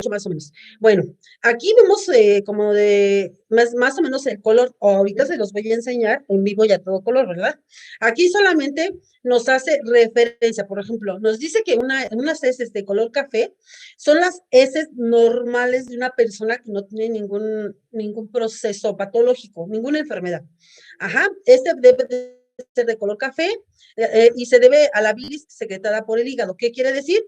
8 más o menos. Bueno, aquí vemos como de más o menos el color, ahorita se los voy a enseñar en vivo y a todo color, ¿verdad? Aquí solamente nos hace referencia, por ejemplo, nos dice que unas heces de color café son las heces normales de una persona que no tiene ningún proceso patológico, ninguna enfermedad. Ajá, este debe de ser de color café y se debe a la bilis secretada por el hígado. ¿Qué quiere decir?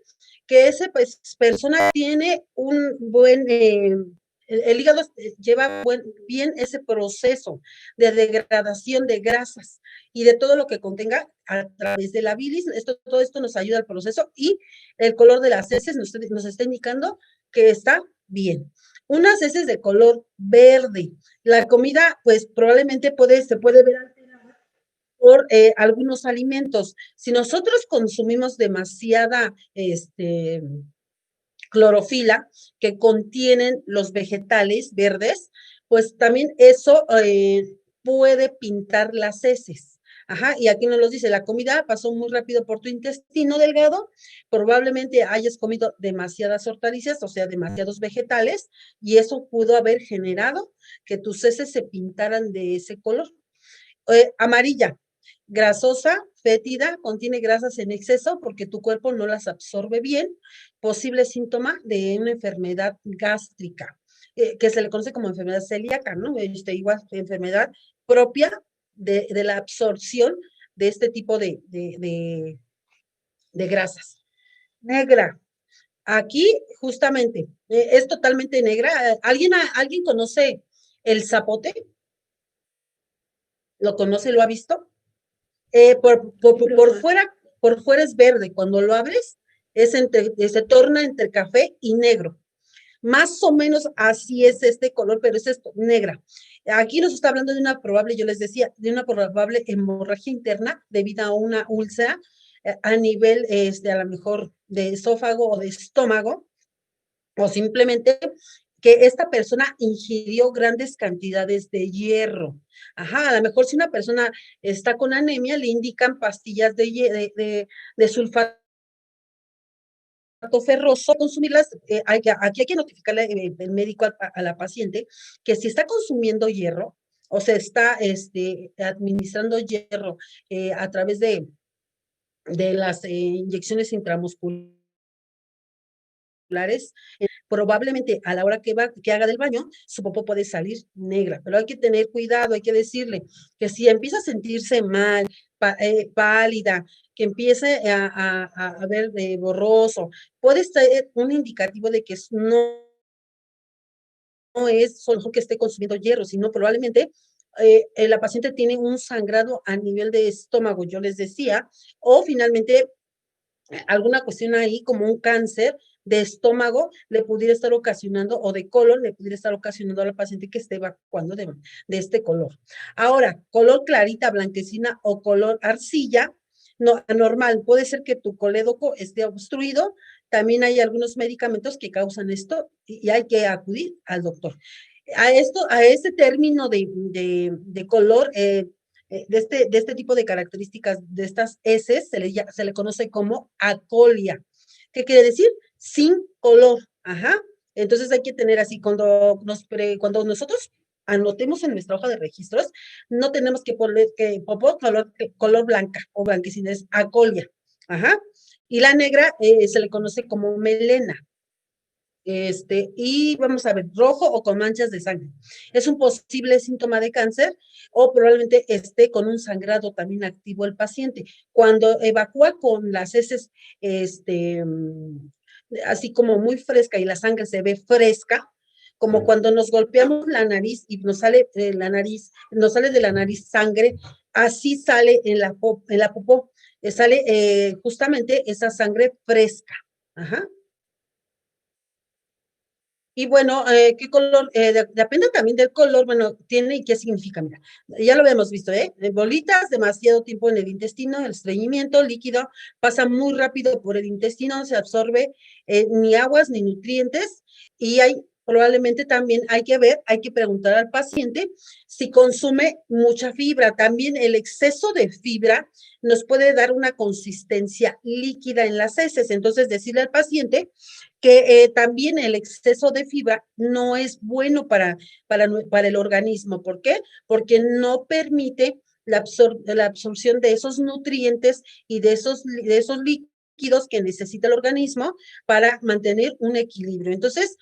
Que esa persona tiene un buen, el hígado lleva bien ese proceso de degradación de grasas y de todo lo que contenga a través de la bilis. Todo esto nos ayuda al proceso y el color de las heces nos está indicando que está bien. Unas heces de color verde. La comida, pues probablemente se puede ver alterada por algunos alimentos. Si nosotros consumimos demasiada clorofila que contienen los vegetales verdes, pues también eso puede pintar las heces. Ajá, y aquí nos lo dice, la comida pasó muy rápido por tu intestino delgado, probablemente hayas comido demasiadas hortalizas, o sea, demasiados vegetales, y eso pudo haber generado que tus heces se pintaran de ese color. Amarilla, grasosa, fétida, contiene grasas en exceso porque tu cuerpo no las absorbe bien, posible síntoma de una enfermedad gástrica, que se le conoce como enfermedad celíaca, ¿no? Igual, enfermedad propia de la absorción de este tipo de grasas. Negra, aquí justamente, es totalmente negra. ¿Alguien conoce el zapote? ¿Lo conoce? ¿Lo ha visto? Por fuera es verde, cuando lo abres se torna entre café y negro. Más o menos así es este color, pero es esto, negra. Aquí nos está hablando de una probable, yo les decía, de una probable hemorragia interna debido a una úlcera a nivel, a lo mejor de esófago o de estómago, o simplemente que esta persona ingirió grandes cantidades de hierro. Ajá, a lo mejor si una persona está con anemia, le indican pastillas de sulfato ferroso, consumirlas, aquí hay que notificarle el médico a la paciente que si está consumiendo hierro o se está administrando hierro a través de las inyecciones intramusculares, probablemente a la hora que haga del baño, su popó puede salir negra, pero hay que tener cuidado, hay que decirle que si empieza a sentirse mal, pálida, que empiece a ver borroso, puede ser un indicativo de que no es solo que esté consumiendo hierro, sino probablemente la paciente tiene un sangrado a nivel de estómago, yo les decía, o finalmente alguna cuestión ahí como un cáncer de estómago le pudiera estar ocasionando o de colon le pudiera estar ocasionando a la paciente que esté evacuando de este color. Ahora, color clarita, blanquecina o color arcilla, no, anormal, puede ser que tu colédoco esté obstruido, también hay algunos medicamentos que causan esto y hay que acudir al doctor. A este término de color, de este tipo de características, de estas heces, se le conoce como acolia. ¿Qué quiere decir? Sin color. Ajá. Entonces hay que tener así, cuando nosotros anotemos en nuestra hoja de registros, no tenemos que poner popó color blanca o blanquecina, es acolia. Ajá. Y la negra se le conoce como melena. Y vamos a ver, rojo o con manchas de sangre. Es un posible síntoma de cáncer o probablemente esté con un sangrado también activo el paciente. Cuando evacúa con las heces, así como muy fresca y la sangre se ve fresca, como cuando nos golpeamos la nariz y nos sale de la nariz sangre, así sale en la popó, sale justamente esa sangre fresca. Ajá. Y bueno, ¿qué color? Depende también del color, bueno, tiene y qué significa, mira, ya lo habíamos visto, ¿eh? Bolitas, demasiado tiempo en el intestino, el estreñimiento, líquido, pasa muy rápido por el intestino, no se absorbe ni aguas ni nutrientes, y probablemente también hay que preguntar al paciente si consume mucha fibra. También el exceso de fibra nos puede dar una consistencia líquida en las heces, entonces decirle al paciente que también el exceso de fibra no es bueno para el organismo. ¿Por qué? Porque no permite la absorción de esos nutrientes y de esos líquidos que necesita el organismo para mantener un equilibrio. Entonces,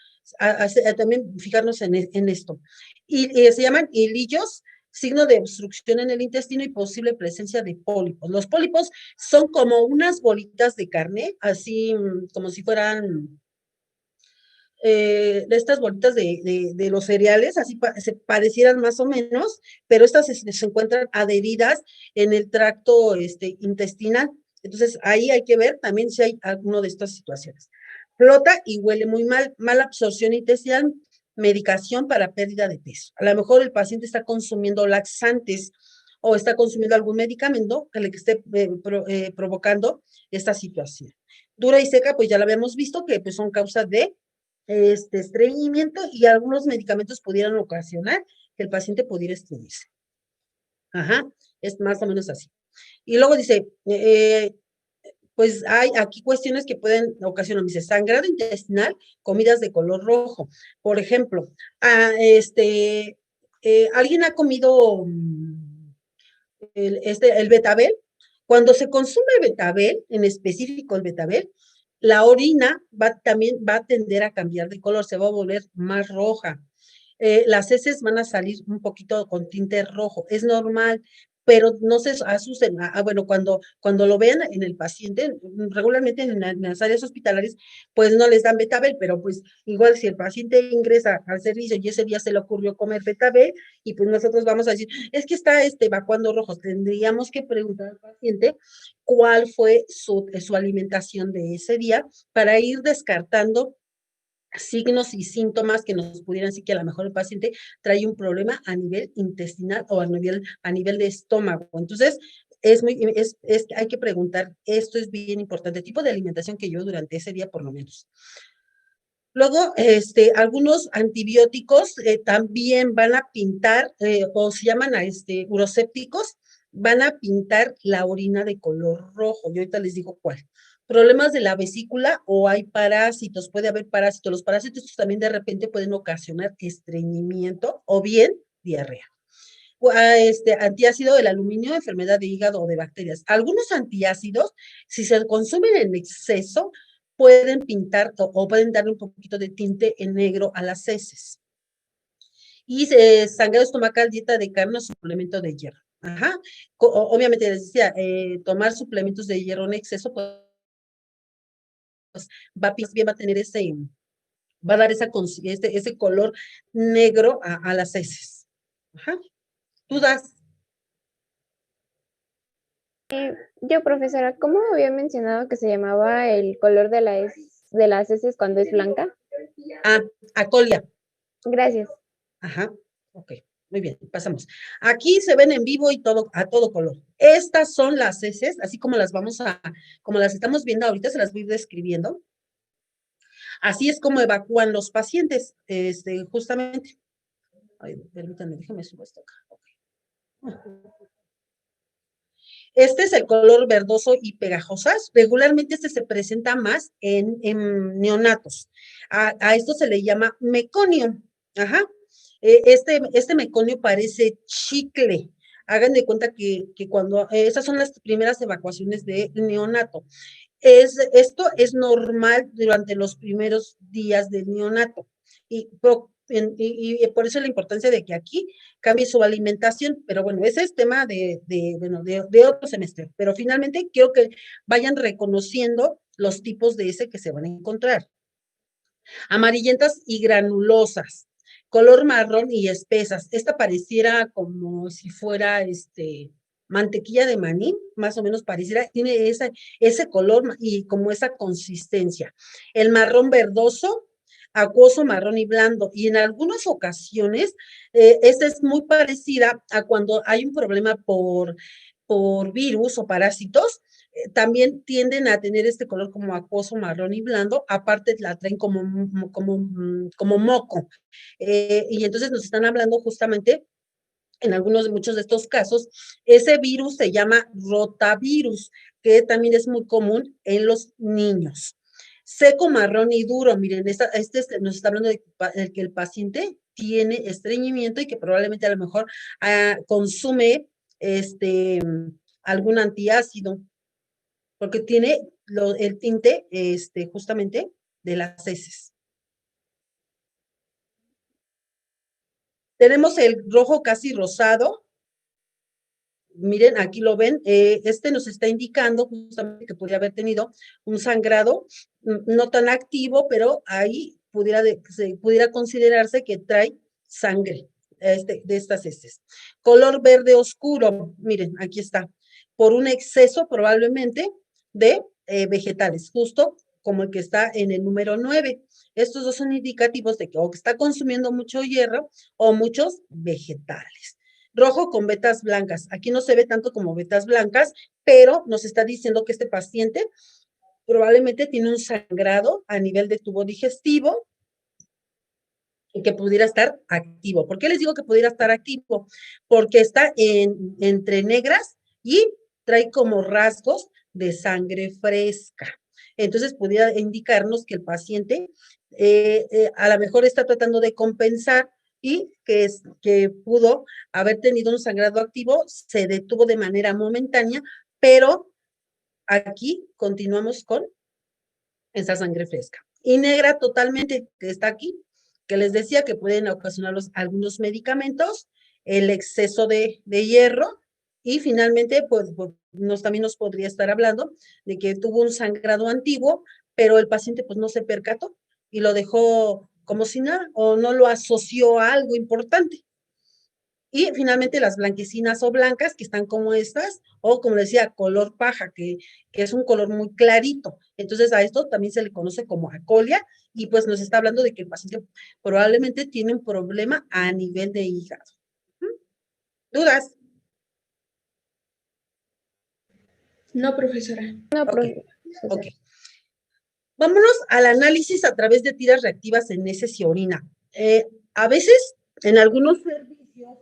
también fijarnos en esto. Y se llaman hilillos, signo de obstrucción en el intestino y posible presencia de pólipos. Los pólipos son como unas bolitas de carne, así como si fueran de estas bolitas de los cereales, así se parecieran más o menos, pero estas se encuentran adheridas en el tracto intestinal. Entonces, ahí hay que ver también si hay alguno de estas situaciones. Flota y huele muy mal, mala absorción intestinal, medicación para pérdida de peso. A lo mejor el paciente está consumiendo laxantes o está consumiendo algún medicamento que le esté provocando esta situación. Dura y seca, pues ya lo habíamos visto que pues, son causas de estreñimiento y algunos medicamentos pudieran ocasionar que el paciente pudiera estreñirse. Ajá, es más o menos así. Y luego dice, pues hay aquí cuestiones que pueden ocasionar, dice, sangrado intestinal, comidas de color rojo. Por ejemplo, alguien ha comido el betabel. Cuando se consume el betabel, en específico el betabel, la orina también va a tender a cambiar de color, se va a volver más roja. Las heces van a salir un poquito con tinte rojo, es normal, pero no se asusten. Bueno, cuando lo vean en el paciente, regularmente en las áreas hospitalarias, pues no les dan betabel, pero pues igual si el paciente ingresa al servicio y ese día se le ocurrió comer betabel, y pues nosotros vamos a decir, es que está evacuando rojos, tendríamos que preguntar al paciente cuál fue su alimentación de ese día para ir descartando signos y síntomas que nos pudieran decir que a lo mejor el paciente trae un problema a nivel intestinal o a nivel de estómago. Entonces, hay que preguntar, esto es bien importante, el tipo de alimentación que yo durante ese día por lo menos. Luego, algunos antibióticos también van a pintar, o se llaman urosépticos, van a pintar la orina de color rojo. Yo ahorita les digo cuál. Problemas de la vesícula o hay parásitos, puede haber parásitos. Los parásitos también de repente pueden ocasionar estreñimiento o bien diarrea. Antiácido del aluminio, enfermedad de hígado o de bacterias. Algunos antiácidos, si se consumen en exceso, pueden pintar o pueden darle un poquito de tinte en negro a las heces. Y sangrado estomacal, dieta de carne o suplemento de hierro. Ajá. Obviamente les decía, tomar suplementos de hierro en exceso, pues va a tener va a dar ese color negro a las heces. Ajá. Tú das. Yo, profesora, ¿cómo había mencionado que se llamaba el color de de las heces cuando es blanca? Acolia. Gracias. Ajá, ok, muy bien, pasamos. Aquí se ven en vivo y todo, a todo color. Estas son las heces, así como las estamos viendo ahorita, se las voy describiendo. Así es como evacúan los pacientes, justamente. Ay, permítanme, déjame subir esto acá. Okay. Este es el color verdoso y pegajosas. Regularmente se presenta más en neonatos. A esto se le llama meconio. Ajá. Este meconio parece chicle. Hagan de cuenta que cuando, esas son las primeras evacuaciones de neonato. Esto es normal durante los primeros días del neonato. Y por eso la importancia de que aquí cambie su alimentación, pero bueno, ese es tema de otro semestre, pero finalmente quiero que vayan reconociendo los tipos de ese que se van a encontrar. Amarillentas y granulosas, color marrón y espesas. Esta pareciera como si fuera mantequilla de maní, más o menos pareciera, tiene ese color y como esa consistencia. El marrón verdoso, acuoso, marrón y blando. Y en algunas ocasiones, esta es muy parecida a cuando hay un problema por virus o parásitos, también tienden a tener este color como acuoso, marrón y blando, aparte la traen como moco. Y entonces nos están hablando justamente en muchos de estos casos, ese virus se llama rotavirus, que también es muy común en los niños. Seco, marrón y duro. Miren, nos está hablando de que el paciente tiene estreñimiento y que probablemente a lo mejor consume algún antiácido, porque tiene el tinte justamente de las heces. Tenemos el rojo casi rosado. Miren, aquí lo ven, nos está indicando justamente que podría haber tenido un sangrado no tan activo, pero ahí pudiera considerarse que trae sangre de estas heces. Color verde oscuro, miren, aquí está, por un exceso probablemente de vegetales, justo como el que está en el número 9. Estos dos son indicativos de que o que está consumiendo mucho hierro o muchos vegetales. Rojo con vetas blancas. Aquí no se ve tanto como vetas blancas, pero nos está diciendo que este paciente probablemente tiene un sangrado a nivel de tubo digestivo y que pudiera estar activo. ¿Por qué les digo que pudiera estar activo? Porque está entre negras y trae como rasgos de sangre fresca. Entonces, pudiera indicarnos que el paciente a lo mejor está tratando de compensar y que pudo haber tenido un sangrado activo, se detuvo de manera momentánea, pero aquí continuamos con esa sangre fresca. Y negra totalmente, que está aquí, que les decía que pueden ocasionar algunos medicamentos, el exceso de hierro, y finalmente, pues también nos podría estar hablando de que tuvo un sangrado antiguo, pero el paciente pues no se percató y lo dejó como si nada, o no lo asoció a algo importante. Y finalmente las blanquecinas o blancas, que están como estas, o como decía, color paja, que es un color muy clarito. Entonces a esto también se le conoce como acolia, y pues nos está hablando de que el paciente probablemente tiene un problema a nivel de hígado. ¿Dudas? No, profesora. No, Ok, profesora. ok. Vámonos al análisis a través de tiras reactivas en heces y orina. A veces, en algunos servicios,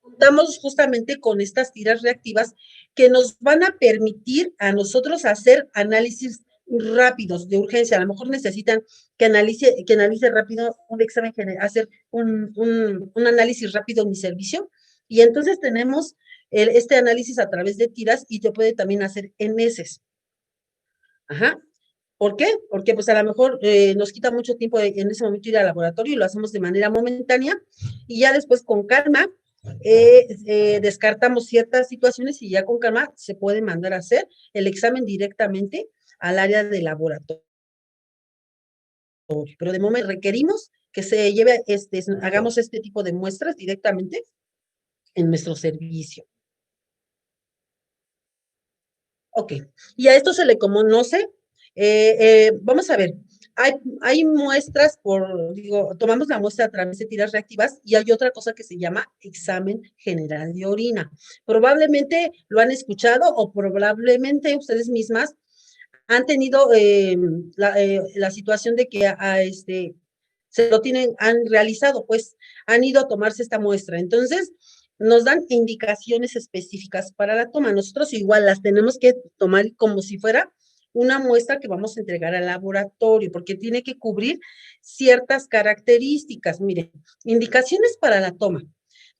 contamos justamente con estas tiras reactivas que nos van a permitir a nosotros hacer análisis rápidos de urgencia. A lo mejor necesitan que analice rápido un examen, hacer un análisis rápido en mi servicio. Y entonces tenemos este análisis a través de tiras y se puede también hacer en heces. Ajá. ¿Por qué? Porque pues a lo mejor nos quita mucho tiempo en ese momento ir al laboratorio y lo hacemos de manera momentánea y ya después con calma descartamos ciertas situaciones y ya con calma se puede mandar a hacer el examen directamente al área de laboratorio. Pero de momento requerimos que se lleve, hagamos este tipo de muestras directamente en nuestro servicio. Ok, y a esto se le conoce, vamos a ver, hay muestras tomamos la muestra a través de tiras reactivas y hay otra cosa que se llama examen general de orina. Probablemente lo han escuchado o probablemente ustedes mismas han tenido la situación de que han realizado, pues han ido a tomarse esta muestra. Entonces, nos dan indicaciones específicas para la toma. Nosotros igual las tenemos que tomar como si fuera una muestra que vamos a entregar al laboratorio, porque tiene que cubrir ciertas características. Miren, indicaciones para la toma.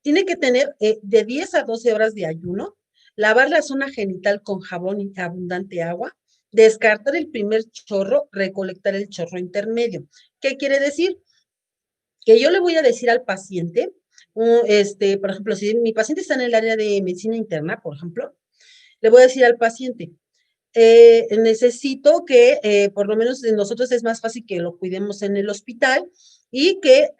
Tiene que tener de 10 a 12 horas de ayuno, lavar la zona genital con jabón y abundante agua, descartar el primer chorro, recolectar el chorro intermedio. ¿Qué quiere decir? Que yo le voy a decir al paciente, por ejemplo, si mi paciente está en el área de medicina interna, por ejemplo, le voy a decir al paciente, necesito que por lo menos nosotros es más fácil que lo cuidemos en el hospital y que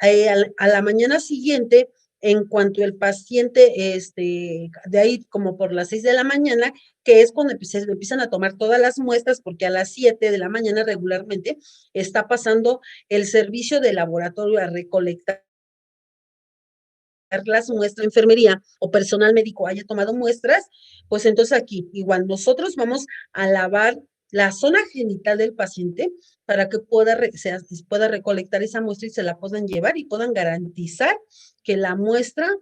a la mañana siguiente, en cuanto el paciente, de ahí como por las 6 de la mañana, que es cuando se empiezan a tomar todas las muestras, porque a las 7 de la mañana regularmente está pasando el servicio de laboratorio a recolectar las muestras, enfermería o personal médico haya tomado muestras, pues entonces aquí igual nosotros vamos a lavar la zona genital del paciente para que pueda recolectar esa muestra y se la puedan llevar y puedan garantizar que la muestra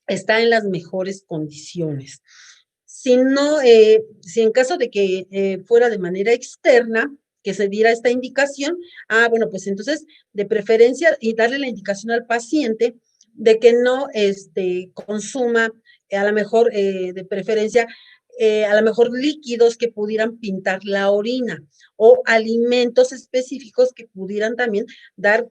está en las mejores condiciones. Si no, si en caso de que fuera de manera externa, que se diera esta indicación, bueno, pues entonces, de preferencia, y darle la indicación al paciente de que no consuma, a lo mejor, de preferencia, a lo mejor líquidos que pudieran pintar la orina o alimentos específicos que pudieran también dar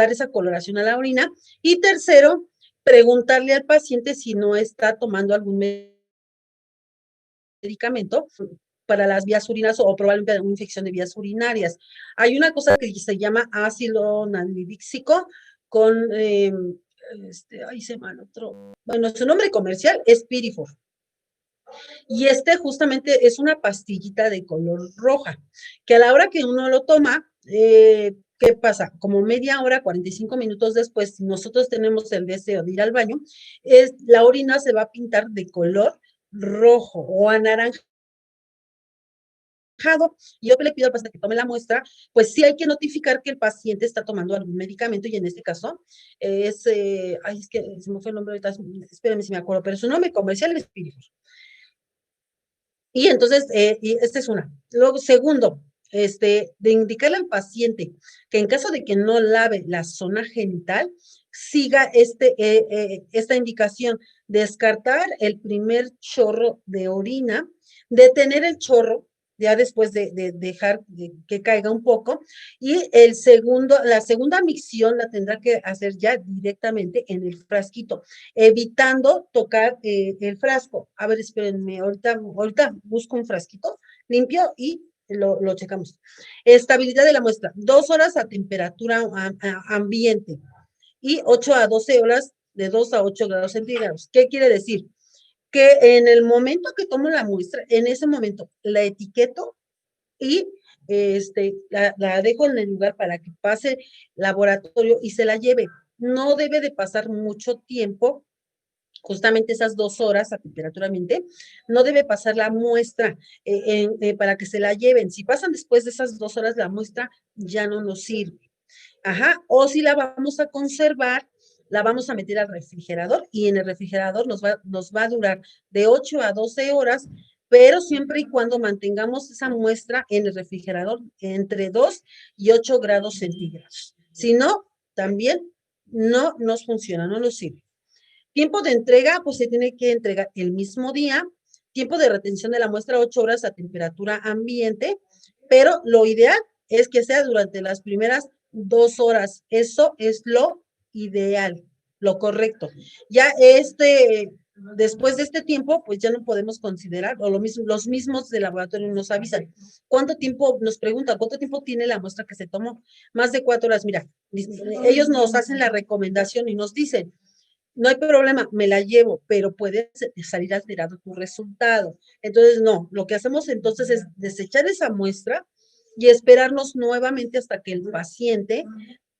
esa coloración a la orina. Y tercero, preguntarle al paciente si no está tomando algún medicamento para las vías urinarias o probablemente una infección de vías urinarias. Hay una cosa que se llama ácido nalidíxico con, ahí se llama el otro, bueno, su nombre comercial es Pirifor. Y justamente es una pastillita de color roja, que a la hora que uno lo toma, ¿qué pasa? Como media hora, 45 minutos después, si nosotros tenemos el deseo de ir al baño, la orina se va a pintar de color rojo o anaranjado. Y yo le pido al paciente que tome la muestra, pues sí hay que notificar que el paciente está tomando algún medicamento y en este caso es que se me fue el nombre ahorita, espérenme si me acuerdo, pero su nombre comercial es Pirifor. Y entonces, y esta es una. Luego, segundo, de indicarle al paciente que en caso de que no lave la zona genital, siga esta indicación, descartar el primer chorro de orina, detener el chorro, ya después de dejar que caiga un poco, y la segunda micción la tendrá que hacer ya directamente en el frasquito, evitando tocar el frasco. A ver, espérenme, ahorita busco un frasquito limpio y lo checamos. Estabilidad de la muestra, 2 horas a temperatura ambiente y 8 a 12 horas de 2 a 8 grados centígrados. ¿Qué quiere decir? Que en el momento que tomo la muestra, en ese momento la etiqueto y la dejo en el lugar para que pase laboratorio y se la lleve. No debe de pasar mucho tiempo, justamente esas 2 horas a temperatura ambiente, no debe pasar la muestra para que se la lleven. Si pasan después de esas 2 horas, la muestra ya no nos sirve. Ajá, o si la vamos a conservar, la vamos a meter al refrigerador y en el refrigerador nos va a durar de 8 a 12 horas, pero siempre y cuando mantengamos esa muestra en el refrigerador entre 2 y 8 grados centígrados. Si no, también no nos funciona, no nos sirve. Tiempo de entrega, pues se tiene que entregar el mismo día. Tiempo de retención de la muestra, 8 horas a temperatura ambiente, pero lo ideal es que sea durante las primeras 2 horas. Eso es lo ideal, lo correcto. Ya después de este tiempo, pues ya no podemos considerar, o los mismos del laboratorio nos avisan. ¿Cuánto tiempo, nos preguntan, cuánto tiempo tiene la muestra que se tomó? Más de 4 horas. Mira, ellos nos hacen la recomendación y nos dicen, no hay problema, me la llevo, pero puede salir alterado tu resultado. Entonces, no, lo que hacemos entonces es desechar esa muestra y esperarnos nuevamente hasta que el paciente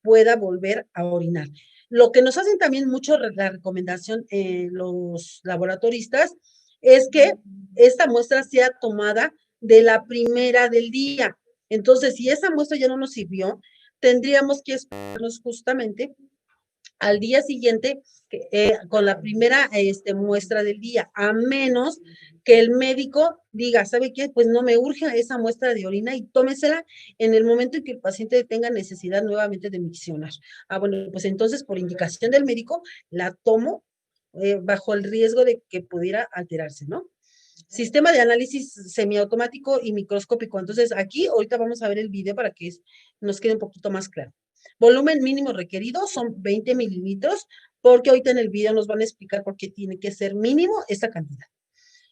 pueda volver a orinar. Lo que nos hacen también mucho la recomendación los laboratoristas es que esta muestra sea tomada de la primera del día. Entonces, si esa muestra ya no nos sirvió, tendríamos que esperarnos justamente al día siguiente con la primera muestra del día, a menos que el médico diga, ¿sabe qué? Pues no me urge esa muestra de orina y tómesela en el momento en que el paciente tenga necesidad nuevamente de miccionar. Bueno, pues entonces por indicación del médico la tomo bajo el riesgo de que pudiera alterarse, ¿no? Sistema de análisis semiautomático y microscópico. Entonces aquí ahorita vamos a ver el video para que nos quede un poquito más claro. Volumen mínimo requerido son 20 mililitros, porque ahorita en el video nos van a explicar por qué tiene que ser mínimo esta cantidad.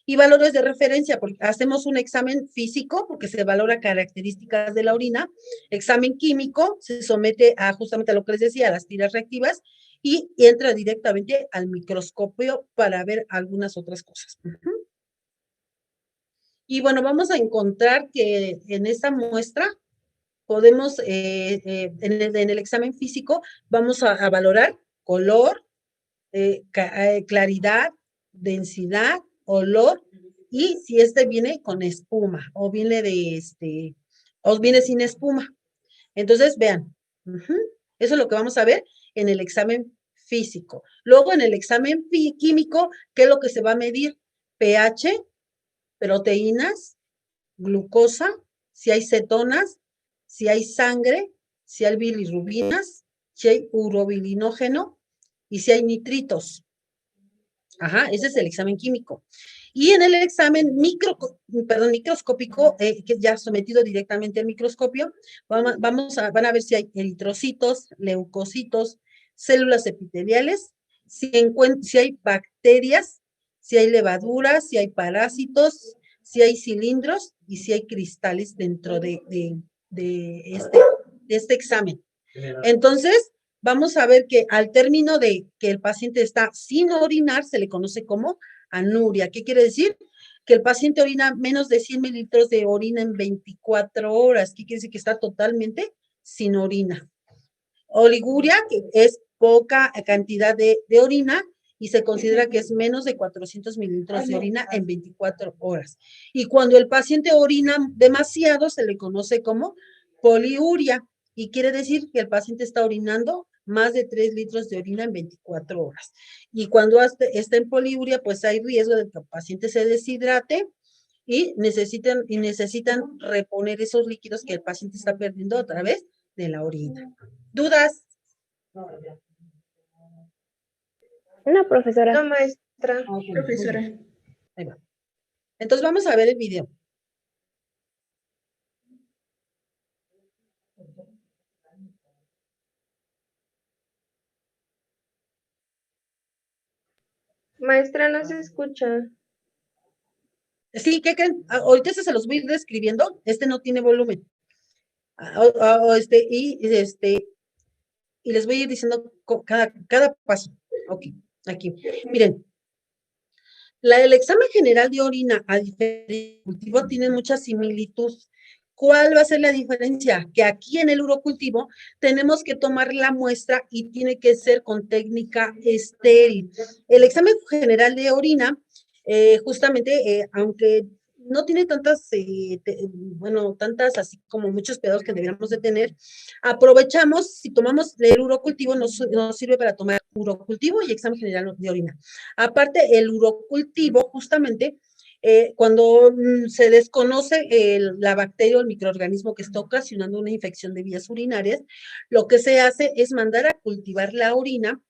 Y valores de referencia, porque hacemos un examen físico, porque se valora características de la orina, examen químico, se somete justamente a lo que les decía, a las tiras reactivas, y entra directamente al microscopio para ver algunas otras cosas. Y bueno, vamos a encontrar que en esta muestra podemos, en el examen físico, vamos a valorar color, claridad, densidad, olor, y si viene con espuma, o viene o viene sin espuma. Entonces, vean, eso es lo que vamos a ver en el examen físico. Luego, en el examen químico, ¿qué es lo que se va a medir? pH, proteínas, glucosa, si hay cetonas, si hay sangre, si hay bilirrubinas, si hay urobilinógeno y si hay nitritos. Ajá, ese es el examen químico. Y en el examen microscópico, que ya sometido directamente al microscopio, van a ver si hay eritrocitos, leucocitos, células epiteliales, si hay bacterias, si hay levaduras, si hay parásitos, si hay cilindros y si hay cristales dentro de este examen. Entonces, vamos a ver que al término de que el paciente está sin orinar, se le conoce como anuria. ¿Qué quiere decir? Que el paciente orina menos de 100 mililitros de orina en 24 horas. ¿Qué quiere decir? Que está totalmente sin orina. Oliguria, que es poca cantidad de orina y se considera que es menos de 400 mililitros de orina en 24 horas. Y cuando el paciente orina demasiado, se le conoce como poliuria y quiere decir que el paciente está orinando más de 3 litros de orina en 24 horas. Y cuando está en poliuria, pues hay riesgo de que el paciente se deshidrate y necesitan reponer esos líquidos que el paciente está perdiendo a través de la orina. ¿Dudas? No, profesora. No, maestra. Ok, Profesora. ahí va. Entonces vamos a ver el video. Maestra, no se escucha. Sí, ¿qué creen? Ahorita se los voy a ir describiendo. Este no tiene volumen. Y les voy a ir diciendo cada paso. Ok, aquí. Miren, el examen general de orina a diferencia del cultivo tiene mucha similitud. ¿Cuál va a ser la diferencia? Que aquí en el urocultivo tenemos que tomar la muestra y tiene que ser con técnica estéril. El examen general de orina, justamente, aunque no tiene tantas, tantas así como muchos pedados que deberíamos de tener, aprovechamos, si tomamos el urocultivo, nos sirve para tomar urocultivo y examen general de orina. Aparte, el urocultivo, justamente, cuando se desconoce la bacteria o el microorganismo que está ocasionando una infección de vías urinarias, lo que se hace es mandar a cultivar la orina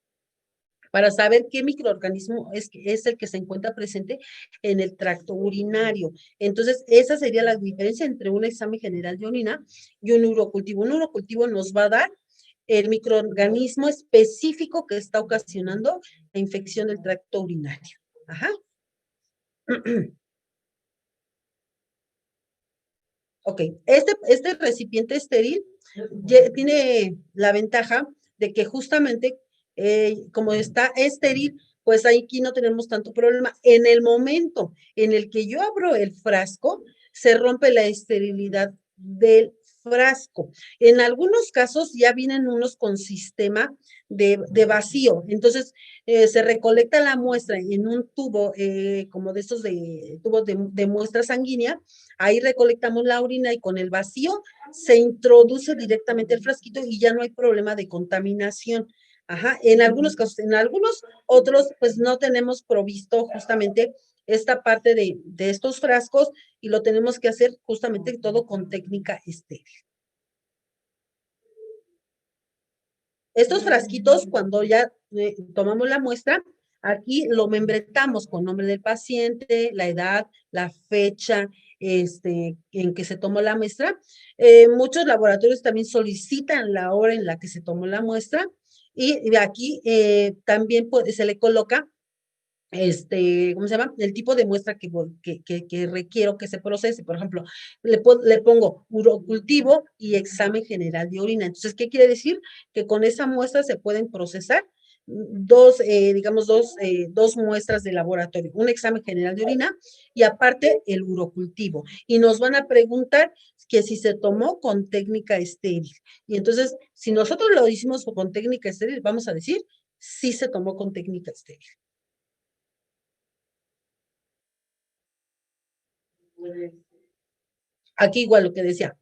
para saber qué microorganismo es el que se encuentra presente en el tracto urinario. Entonces, esa sería la diferencia entre un examen general de orina y un urocultivo. Un urocultivo nos va a dar el microorganismo específico que está ocasionando la infección del tracto urinario. Ajá. Ok, este recipiente estéril tiene la ventaja de que justamente como está estéril, pues aquí no tenemos tanto problema. En el momento en el que yo abro el frasco, se rompe la esterilidad del frasco. En algunos casos ya vienen unos con sistema de vacío. Entonces, se recolecta la muestra en un tubo, como de estos tubos de muestra sanguínea. Ahí recolectamos la orina y con el vacío se introduce directamente el frasquito y ya no hay problema de contaminación. Ajá, en algunos casos, en algunos otros, pues no tenemos provisto justamente esta parte de estos frascos y lo tenemos que hacer justamente todo con técnica estéril. Estos frasquitos, cuando ya tomamos la muestra, aquí lo membretamos con nombre del paciente, la edad, la fecha, en que se tomó la muestra. Muchos laboratorios también solicitan la hora en la que se tomó la muestra y aquí también se le coloca ¿cómo se llama? El tipo de muestra que requiero que se procese. Por ejemplo, le pongo urocultivo y examen general de orina. Entonces, ¿qué quiere decir? Que con esa muestra se pueden procesar dos muestras de laboratorio, un examen general de orina y aparte el urocultivo. Y nos van a preguntar que si se tomó con técnica estéril. Y entonces, si nosotros lo hicimos con técnica estéril, vamos a decir si se tomó con técnica estéril. Aquí igual lo que decía,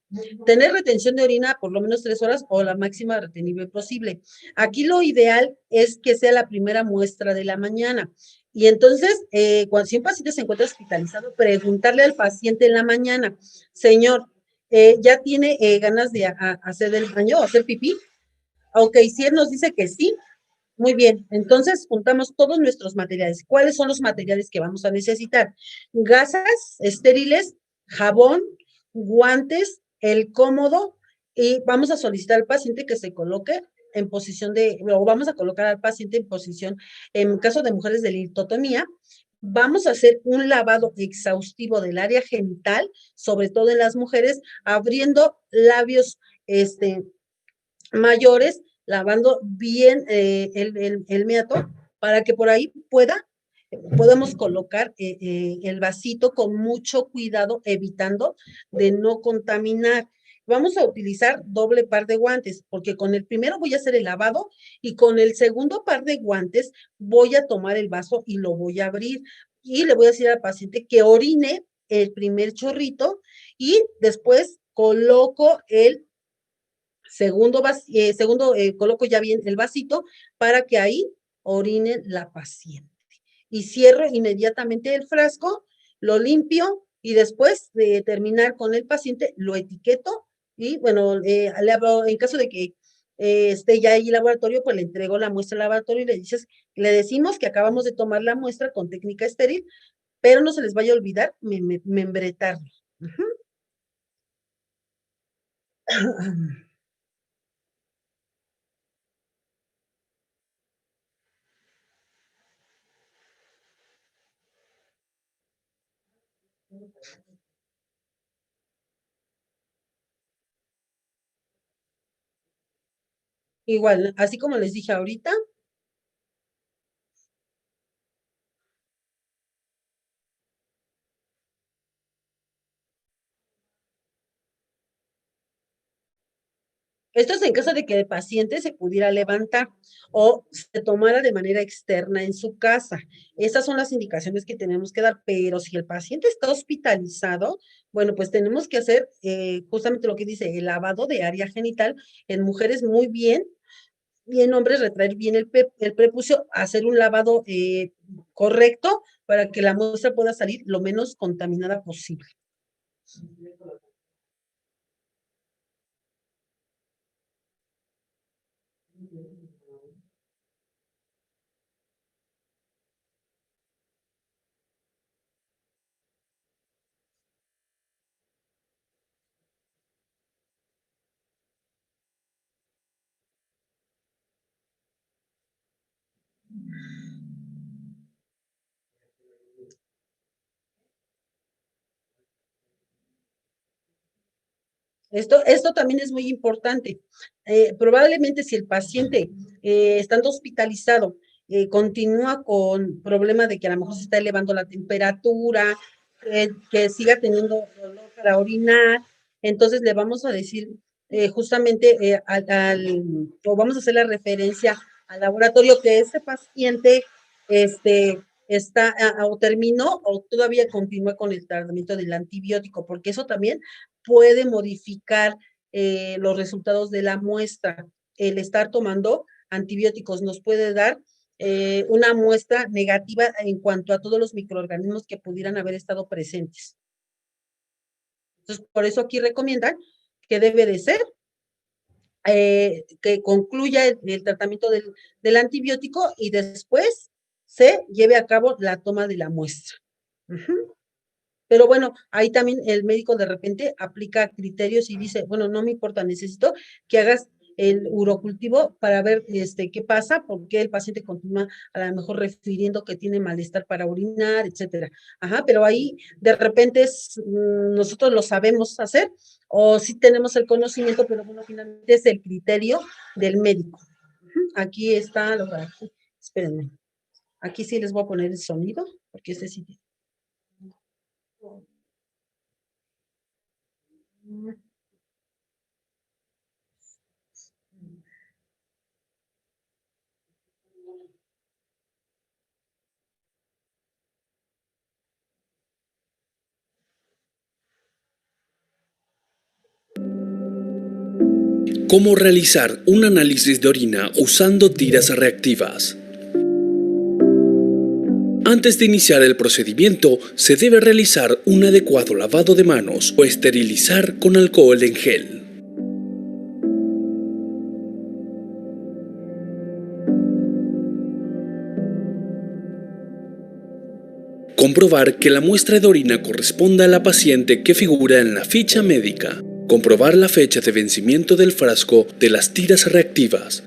tener retención de orina por lo menos 3 horas o la máxima retenible posible. Aquí lo ideal es que sea la primera muestra de la mañana. Y entonces, si un paciente se encuentra hospitalizado, preguntarle al paciente en la mañana, señor, ya tiene ganas de hacer el baño, hacer pipí. Ok, si él nos dice que sí, muy bien. Entonces juntamos todos nuestros materiales. ¿Cuáles son los materiales que vamos a necesitar? Gasas estériles, jabón, guantes, el cómodo, y vamos a solicitar al paciente que se coloque en posición o vamos a colocar al paciente en posición, en caso de mujeres de litotomía, vamos a hacer un lavado exhaustivo del área genital, sobre todo en las mujeres, abriendo labios, mayores, lavando bien el meato para que por ahí podamos colocar el vasito con mucho cuidado, evitando de no contaminar. Vamos a utilizar doble par de guantes, porque con el primero voy a hacer el lavado y con el segundo par de guantes voy a tomar el vaso y lo voy a abrir. Y le voy a decir al paciente que orine el primer chorrito y después coloco el coloco ya bien el vasito para que ahí orine la paciente. Y cierro inmediatamente el frasco, lo limpio y después de terminar con el paciente, lo etiqueto y bueno, le hablo, en caso de que esté ya ahí el laboratorio, pues le entrego la muestra al laboratorio y le decimos que acabamos de tomar la muestra con técnica estéril, pero no se les vaya a olvidar membretarlo. Igual, así como les dije ahorita, esto es en caso de que el paciente se pudiera levantar o se tomara de manera externa en su casa. Esas son las indicaciones que tenemos que dar, pero si el paciente está hospitalizado, bueno, pues tenemos que hacer justamente lo que dice, el lavado de área genital en mujeres muy bien, y en hombres retraer bien el prepucio, hacer un lavado correcto para que la muestra pueda salir lo menos contaminada posible. Esto también es muy importante. Probablemente si el paciente, estando hospitalizado, continúa con problema de que a lo mejor se está elevando la temperatura, que siga teniendo dolor para orinar, entonces le vamos a decir justamente o vamos a hacer la referencia al laboratorio que ese paciente está o terminó o todavía continúa con el tratamiento del antibiótico, porque eso también puede modificar los resultados de la muestra. El estar tomando antibióticos nos puede dar una muestra negativa en cuanto a todos los microorganismos que pudieran haber estado presentes. Entonces, por eso aquí recomiendan que debe de ser que concluya el tratamiento del antibiótico y después se lleve a cabo la toma de la muestra. Pero bueno, ahí también el médico de repente aplica criterios y dice, bueno, no me importa, necesito que hagas el urocultivo para ver qué pasa, porque el paciente continúa a lo mejor refiriendo que tiene malestar para orinar, etcétera. Ajá, pero ahí de repente nosotros lo sabemos hacer o sí tenemos el conocimiento, pero bueno, finalmente es el criterio del médico. Aquí está, espérenme, aquí sí les voy a poner el sonido, porque este sí. ¿Cómo realizar un análisis de orina usando tiras reactivas? Antes de iniciar el procedimiento, se debe realizar un adecuado lavado de manos o esterilizar con alcohol en gel. Comprobar que la muestra de orina corresponda a la paciente que figura en la ficha médica. Comprobar la fecha de vencimiento del frasco de las tiras reactivas.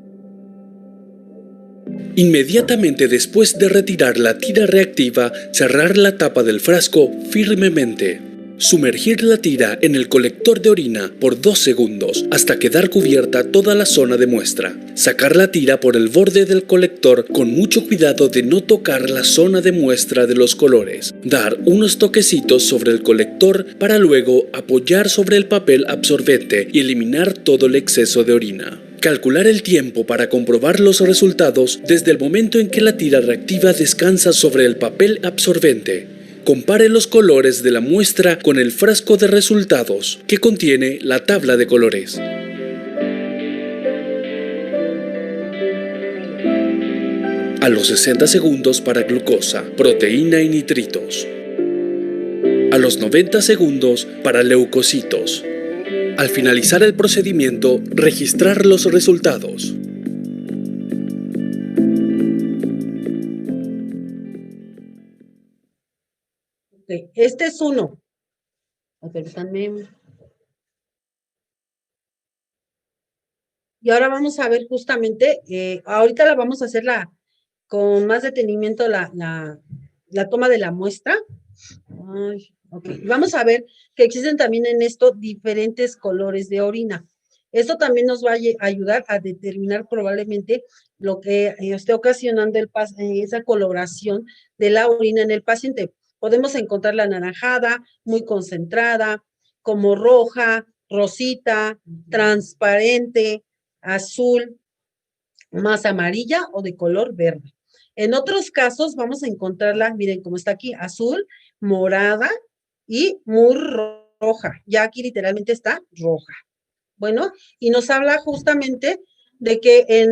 Inmediatamente después de retirar la tira reactiva, cerrar la tapa del frasco firmemente. Sumergir la tira en el colector de orina por 2 segundos hasta quedar cubierta toda la zona de muestra. Sacar la tira por el borde del colector con mucho cuidado de no tocar la zona de muestra de los colores. Dar unos toquecitos sobre el colector para luego apoyar sobre el papel absorbente y eliminar todo el exceso de orina. Calcular el tiempo para comprobar los resultados desde el momento en que la tira reactiva descansa sobre el papel absorbente. Compare los colores de la muestra con el frasco de resultados que contiene la tabla de colores. A los 60 segundos para glucosa, proteína y nitritos. A los 90 segundos para leucocitos. Al finalizar el procedimiento, registrar los resultados. Ok, este es uno. Permítanme. Y ahora vamos a ver justamente, ahorita la vamos a hacer con más detenimiento la toma de la muestra. Ay, ok, vamos a ver que existen también en esto diferentes colores de orina. Esto también nos va a ayudar a determinar probablemente lo que esté ocasionando esa coloración de la orina en el paciente. Podemos encontrar la anaranjada, muy concentrada, como roja, rosita, transparente, azul, más amarilla o de color verde. En otros casos vamos a encontrarla, miren cómo está aquí, azul, morada y muy roja. Ya aquí literalmente está roja. Bueno, y nos habla justamente de que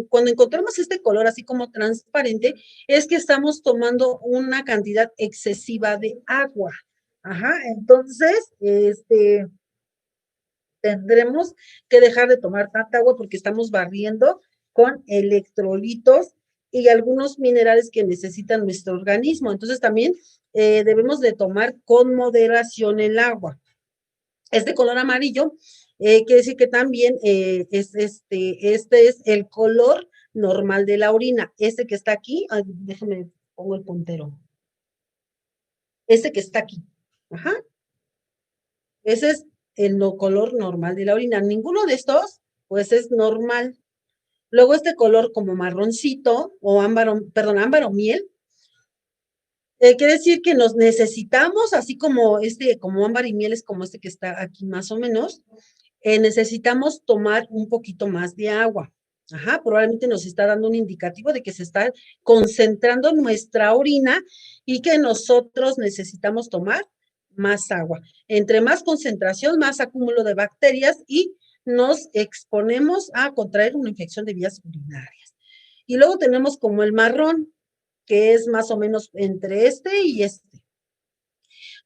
cuando encontramos este color así como transparente, es que estamos tomando una cantidad excesiva de agua. Ajá, entonces, tendremos que dejar de tomar tanta agua porque estamos barriendo con electrolitos y algunos minerales que necesita nuestro organismo. Entonces también debemos de tomar con moderación el agua. Este color amarillo quiere decir que también este es el color normal de la orina. Este que está aquí, déjame pongo el puntero. Este que está aquí. Ajá. Ese es el color normal de la orina. Ninguno de estos, pues es normal. Luego este color como marroncito o ámbar o miel, quiere decir que nos necesitamos, así como como ámbar y miel es como este que está aquí más o menos, necesitamos tomar un poquito más de agua. Ajá, probablemente nos está dando un indicativo de que se está concentrando nuestra orina y que nosotros necesitamos tomar más agua. Entre más concentración, más acúmulo de bacterias y nos exponemos a contraer una infección de vías urinarias. Y luego tenemos como el marrón, que es más o menos entre este y este.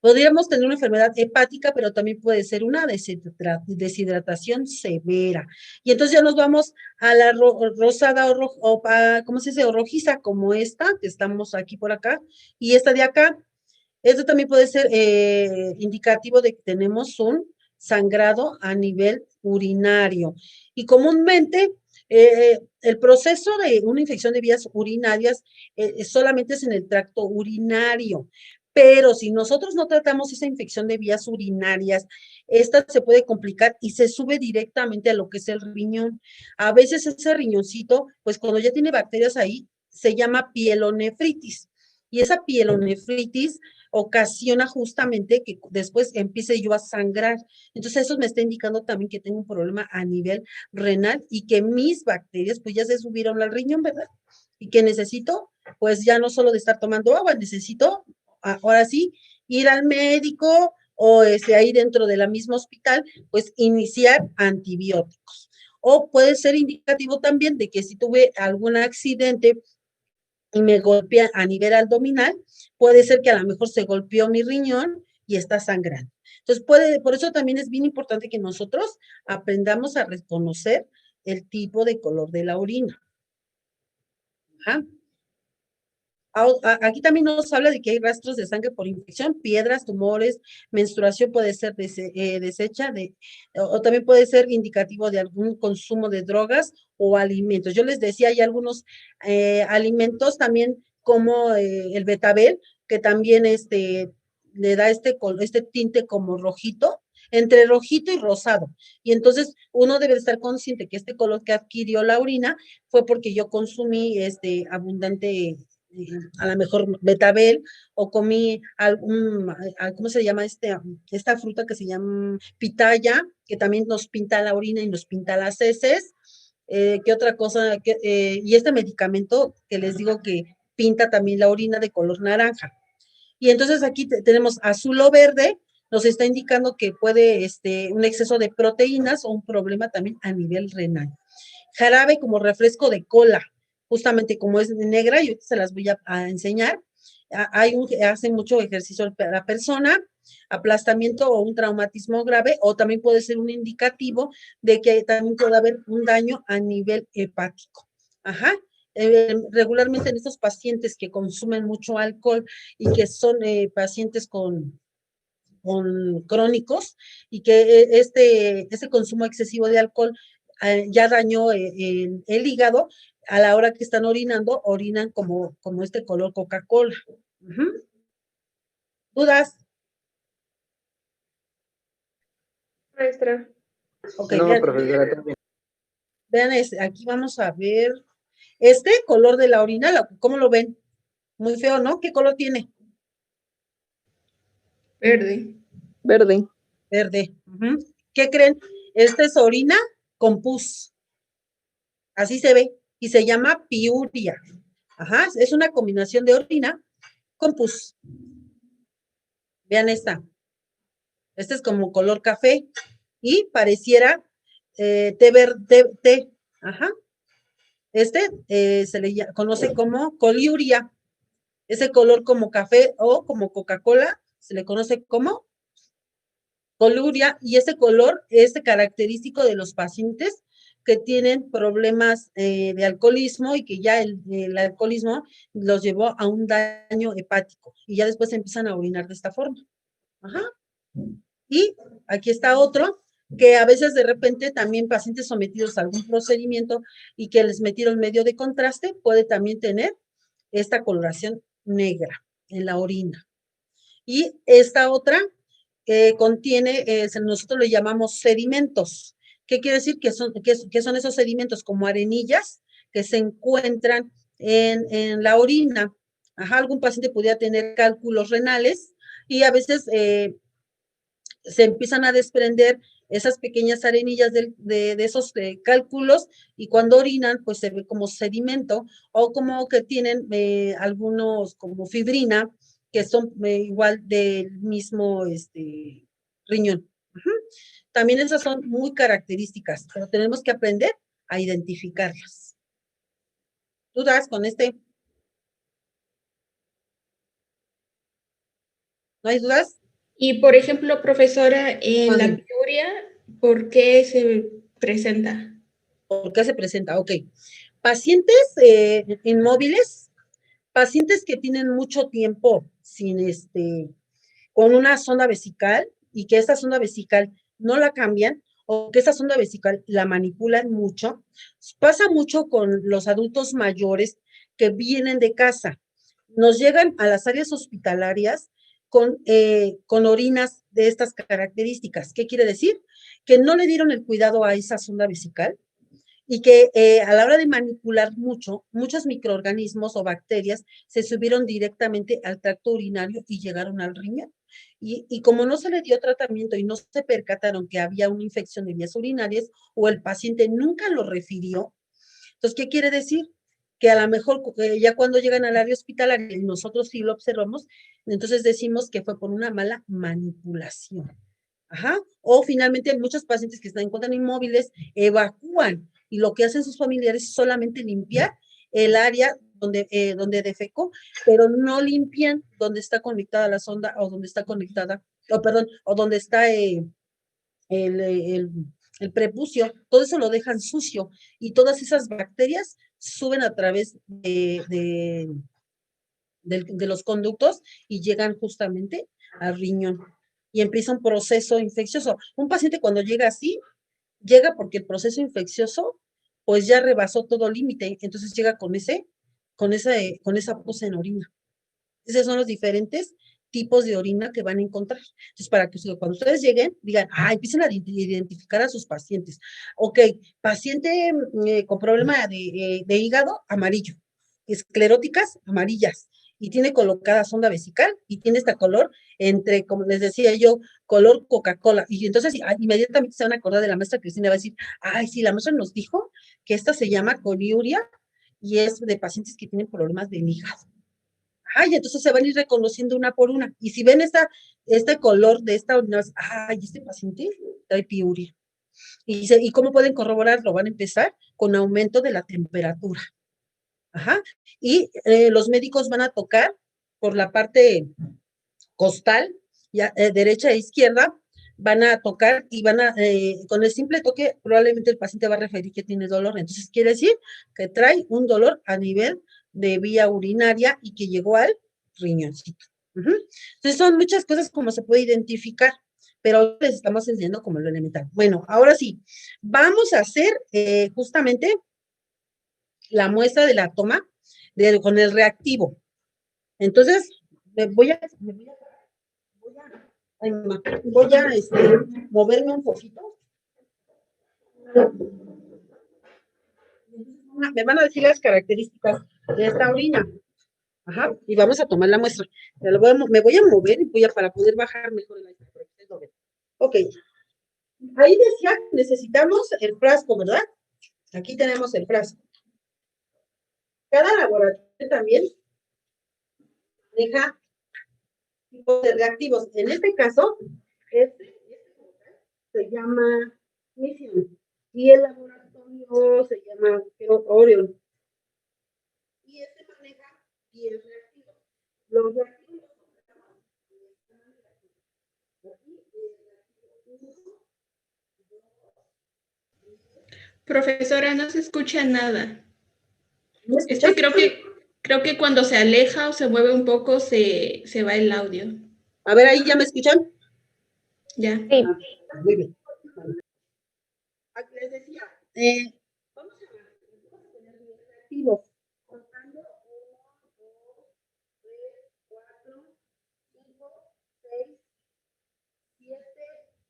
Podríamos tener una enfermedad hepática, pero también puede ser una deshidratación severa. Y entonces ya nos vamos a la rosada o ¿cómo se dice? O rojiza, como esta, que estamos aquí por acá, y esta de acá. Esto también puede ser indicativo de que tenemos un sangrado a nivel urinario. Y comúnmente el proceso de una infección de vías urinarias solamente es en el tracto urinario. Pero si nosotros no tratamos esa infección de vías urinarias, esta se puede complicar y se sube directamente a lo que es el riñón. A veces ese riñoncito, pues cuando ya tiene bacterias ahí, se llama pielonefritis. Y esa pielonefritis ocasiona justamente que después empiece yo a sangrar. Entonces eso me está indicando también que tengo un problema a nivel renal y que mis bacterias pues ya se subieron al riñón, ¿verdad? Y que necesito pues ya no solo de estar tomando agua, necesito ahora sí ir al médico o ahí dentro de la misma hospital pues iniciar antibióticos. O puede ser indicativo también de que si tuve algún accidente y me golpea a nivel abdominal, puede ser que a lo mejor se golpeó mi riñón y está sangrando. Entonces, por eso también es bien importante que nosotros aprendamos a reconocer el tipo de color de la orina. Ajá. Aquí también nos habla de que hay rastros de sangre por infección, piedras, tumores, menstruación puede ser deshecha, o también puede ser indicativo de algún consumo de drogas o alimentos. Yo les decía, hay algunos alimentos también como el betabel, que también le da este tinte como rojito, entre rojito y rosado. Y entonces uno debe estar consciente que este color que adquirió la orina fue porque yo consumí abundante a lo mejor betabel o comí ¿cómo se llama esta fruta que se llama pitaya, que también nos pinta la orina y nos pinta las heces? ¿Qué otra cosa? Y este medicamento que les digo que pinta también la orina de color naranja. Y entonces aquí tenemos azul o verde, nos está indicando que puede un exceso de proteínas o un problema también a nivel renal. Jarabe como refresco de cola, justamente como es negra, yo se las voy a enseñar. Hace mucho ejercicio la persona, aplastamiento o un traumatismo grave, o también puede ser un indicativo de que también puede haber un daño a nivel hepático. Ajá. Regularmente en estos pacientes que consumen mucho alcohol y que son pacientes con crónicos y que este consumo excesivo de alcohol ya dañó el hígado, a la hora que están orinando, orinan como este color Coca-Cola. ¿Dudas? Maestra. Ok, No, vean, profesora, también. vean aquí vamos a ver este color de la orina, ¿cómo lo ven? Muy feo, ¿no? ¿Qué color tiene? Verde. Verde. Verde. ¿Qué creen? Esta es orina con pus. Así se ve. Y se llama piuria. Ajá, es una combinación de orina con pus. Vean esta. Este es como color café y pareciera té verde. Ajá. Se le conoce como coliuria. Ese color como café o como Coca-Cola se le conoce como coluria, y ese color es característico de los pacientes que tienen problemas de alcoholismo y que ya el alcoholismo los llevó a un daño hepático y ya después empiezan a orinar de esta forma. Ajá. Y aquí está otro, que a veces de repente también pacientes sometidos a algún procedimiento y que les metieron medio de contraste, puede también tener esta coloración negra en la orina. Y esta otra contiene, nosotros le llamamos sedimentos. ¿Qué quiere decir? Que son esos sedimentos como arenillas que se encuentran en la orina. Ajá, algún paciente podría tener cálculos renales y a veces se empiezan a desprender esas pequeñas arenillas de esos cálculos y cuando orinan pues se ve como sedimento o como que tienen algunos como fibrina que son igual del mismo riñón. También esas son muy características, pero tenemos que aprender a identificarlas. ¿Dudas con ¿No hay dudas? Y por ejemplo, profesora, en la Mande. piuria, ¿por qué se presenta? ¿Por qué se presenta? Ok. Pacientes inmóviles, pacientes que tienen mucho tiempo sin con una sonda vesical y que esta sonda vesical no la cambian o que esa sonda vesical la manipulan mucho. Pasa mucho con los adultos mayores que vienen de casa. Nos llegan a las áreas hospitalarias con orinas de estas características. ¿Qué quiere decir? Que no le dieron el cuidado a esa sonda vesical y que a la hora de manipular muchos microorganismos o bacterias se subieron directamente al tracto urinario y llegaron al riñón. Y como no se le dio tratamiento y no se percataron que había una infección de vías urinarias o el paciente nunca lo refirió, entonces, ¿qué quiere decir? Que a lo mejor ya cuando llegan al área hospitalaria y nosotros sí lo observamos, entonces decimos que fue por una mala manipulación. Ajá. O finalmente muchos pacientes que se encuentran inmóviles evacúan y lo que hacen sus familiares es solamente limpiar el área donde defecó, pero no limpian donde está conectada la sonda o donde está conectada, o perdón, o donde está el, el, el prepucio, todo eso lo dejan sucio y todas esas bacterias suben a través de los conductos y llegan justamente al riñón y empieza un proceso infeccioso. Un paciente cuando llega así, llega porque el proceso infeccioso pues ya rebasó todo límite, entonces llega con esa pus en orina. Esos son los diferentes tipos de orina que van a encontrar. Entonces, para que cuando ustedes lleguen, digan, empiecen a identificar a sus pacientes. Ok, paciente con problema de hígado, amarillo. Escleróticas, amarillas. Y tiene colocada sonda vesical y tiene este color entre, como les decía yo, color Coca-Cola. Y entonces inmediatamente se van a acordar de la maestra Cristina, va a decir, sí, la maestra nos dijo que esta se llama coliuria y es de pacientes que tienen problemas del hígado. Y entonces se van a ir reconociendo una por una. Y si ven este color de esta orina, este paciente trae piuria. ¿Y cómo pueden corroborarlo? Van a empezar con aumento de la temperatura. Y los médicos van a tocar por la parte costal, derecha e izquierda, van a tocar y con el simple toque, probablemente el paciente va a referir que tiene dolor. Entonces, quiere decir que trae un dolor a nivel de vía urinaria y que llegó al riñoncito. Entonces, son muchas cosas como se puede identificar, pero les estamos enseñando como lo elemental. Bueno, ahora sí, vamos a hacer justamente la muestra de la toma con el reactivo. Entonces, voy a moverme un poquito. Me van a decir las características de esta orina. Y vamos a tomar la muestra. Me voy a mover y para poder bajar mejor el aire. Ok. Ahí decía que necesitamos el frasco, ¿verdad? Aquí tenemos el frasco. Cada laboratorio también deja tipos de reactivos. En este caso, este se llama Mission y el laboratorio se llama Orion. Y este maneja 10 reactivos. Los reactivos Profesora, no se escucha nada. ¿Me escuchas? Creo que cuando se aleja o se mueve un poco se va el audio. A ver, ahí ya me escuchan. Ya. Sí. Muy bien. Les decía, vamos a tener 10 reactivos. Contando 1, 2, 3, 4, 5, 6, 7,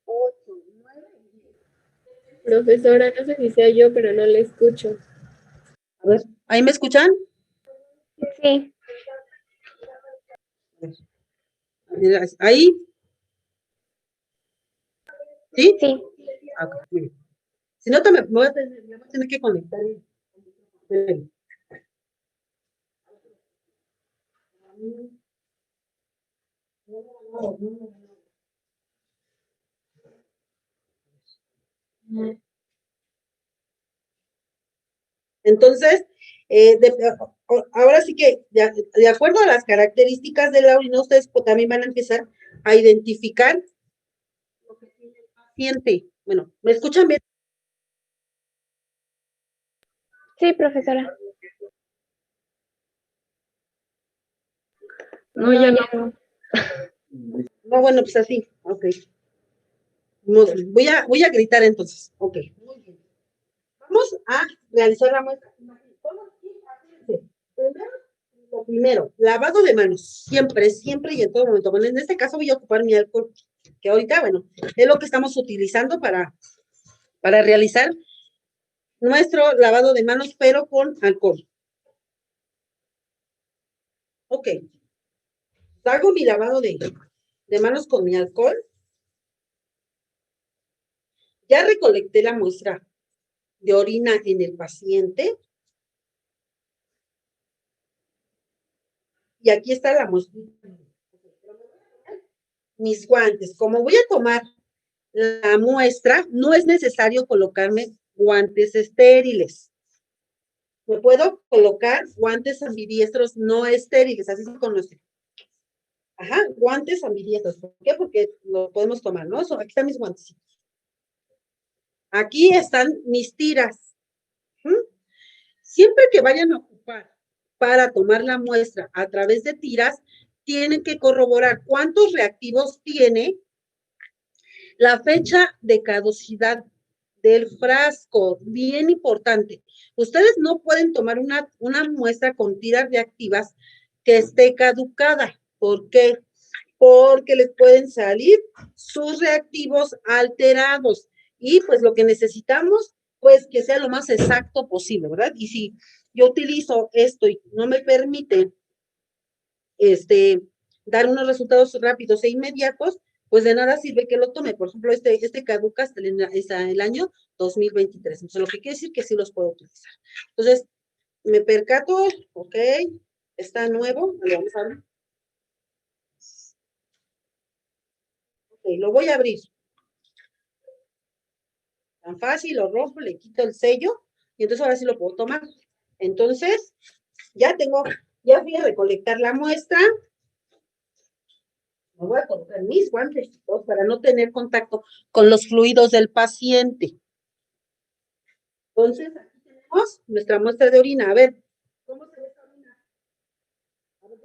8, 9 y 10. Profesora, no sé si sea yo, pero no le escucho. A ver, ¿ahí me escuchan? Sí. ¿Ahí? ¿Sí? Sí. Muy bien. Si no, me voy a tener que conectar. Entonces, ahora sí que, de acuerdo a las características de la orina, ustedes también van a empezar a identificar lo que tiene el paciente. Bueno, ¿me escuchan bien? Sí, profesora. No, ya no. No, bueno, pues así, ok. Voy a gritar entonces, ok. Muy bien. Vamos a realizar la muestra. Lo primero, lavado de manos, siempre, siempre y en todo momento. Bueno, en este caso voy a ocupar mi alcohol, que ahorita, bueno, es lo que estamos utilizando para realizar nuestro lavado de manos, pero con alcohol. Ok. Hago mi lavado de manos con mi alcohol. Ya recolecté la muestra de orina en el paciente. Y aquí está la muestra. Mis guantes. Como voy a tomar la muestra, no es necesario colocarme guantes estériles. me puedo colocar guantes ambidiestros no estériles, así se conoce. Ajá, guantes ambidiestros. ¿Por qué? Porque lo podemos tomar, ¿no? Aquí están mis guantecitos. Aquí están mis tiras. ¿Mm? Siempre que vayan a ocupar para tomar la muestra a través de tiras, tienen que corroborar cuántos reactivos tiene, la fecha de caducidad del frasco, bien importante. Ustedes no pueden tomar una muestra con tiras reactivas que esté caducada. ¿Por qué? Porque les pueden salir sus reactivos alterados. Y pues lo que necesitamos, pues que sea lo más exacto posible, ¿verdad? Y si yo utilizo esto y no me permite dar unos resultados rápidos e inmediatos, pues de nada sirve que lo tome. Por ejemplo, este caduca hasta el año 2023. Entonces, lo que quiere decir que sí los puedo utilizar. Entonces, me percato, ok, está nuevo, lo vamos a abrir. Ok, lo voy a abrir. Tan fácil, lo rompo, le quito el sello, y entonces ahora sí lo puedo tomar. Entonces, ya fui a recolectar la muestra. Me voy a colocar mis guantes para no tener contacto con los fluidos del paciente. Entonces, aquí tenemos nuestra muestra de orina. A ver, ¿cómo se ve esta orina? A ver,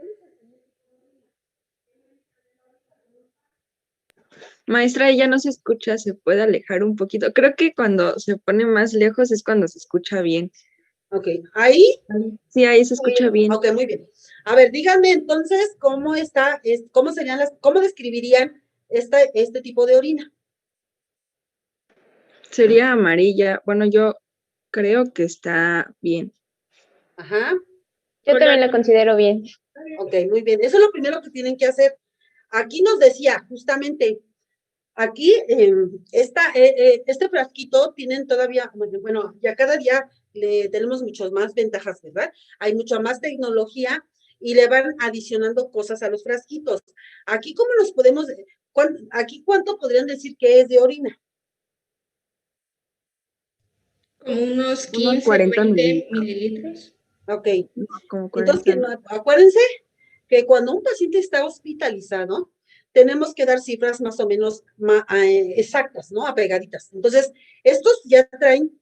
Maestra, ella no se escucha, se puede alejar un poquito. Creo que cuando se pone más lejos es cuando se escucha bien. ok, ahí. Sí, ahí se escucha bien. Ok, muy bien. A ver, díganme entonces cómo cómo describirían este tipo de orina. Sería amarilla. Bueno, yo creo que está bien. Ajá. Yo también la considero bien. Ok, muy bien. Eso es lo primero que tienen que hacer. Aquí nos decía, justamente, aquí, este frasquito tienen todavía, bueno, ya cada día le tenemos muchas más ventajas, ¿verdad? Hay mucha más tecnología y le van adicionando cosas a los frasquitos. Aquí, ¿cómo nos podemos, aquí cuánto podrían decir que es de orina? Como unos 15, 40 20 mililitros. Ok. Como Entonces, 40. acuérdense que cuando un paciente está hospitalizado, tenemos que dar cifras más o menos exactas, ¿no? Apegaditas. Entonces, estos ya traen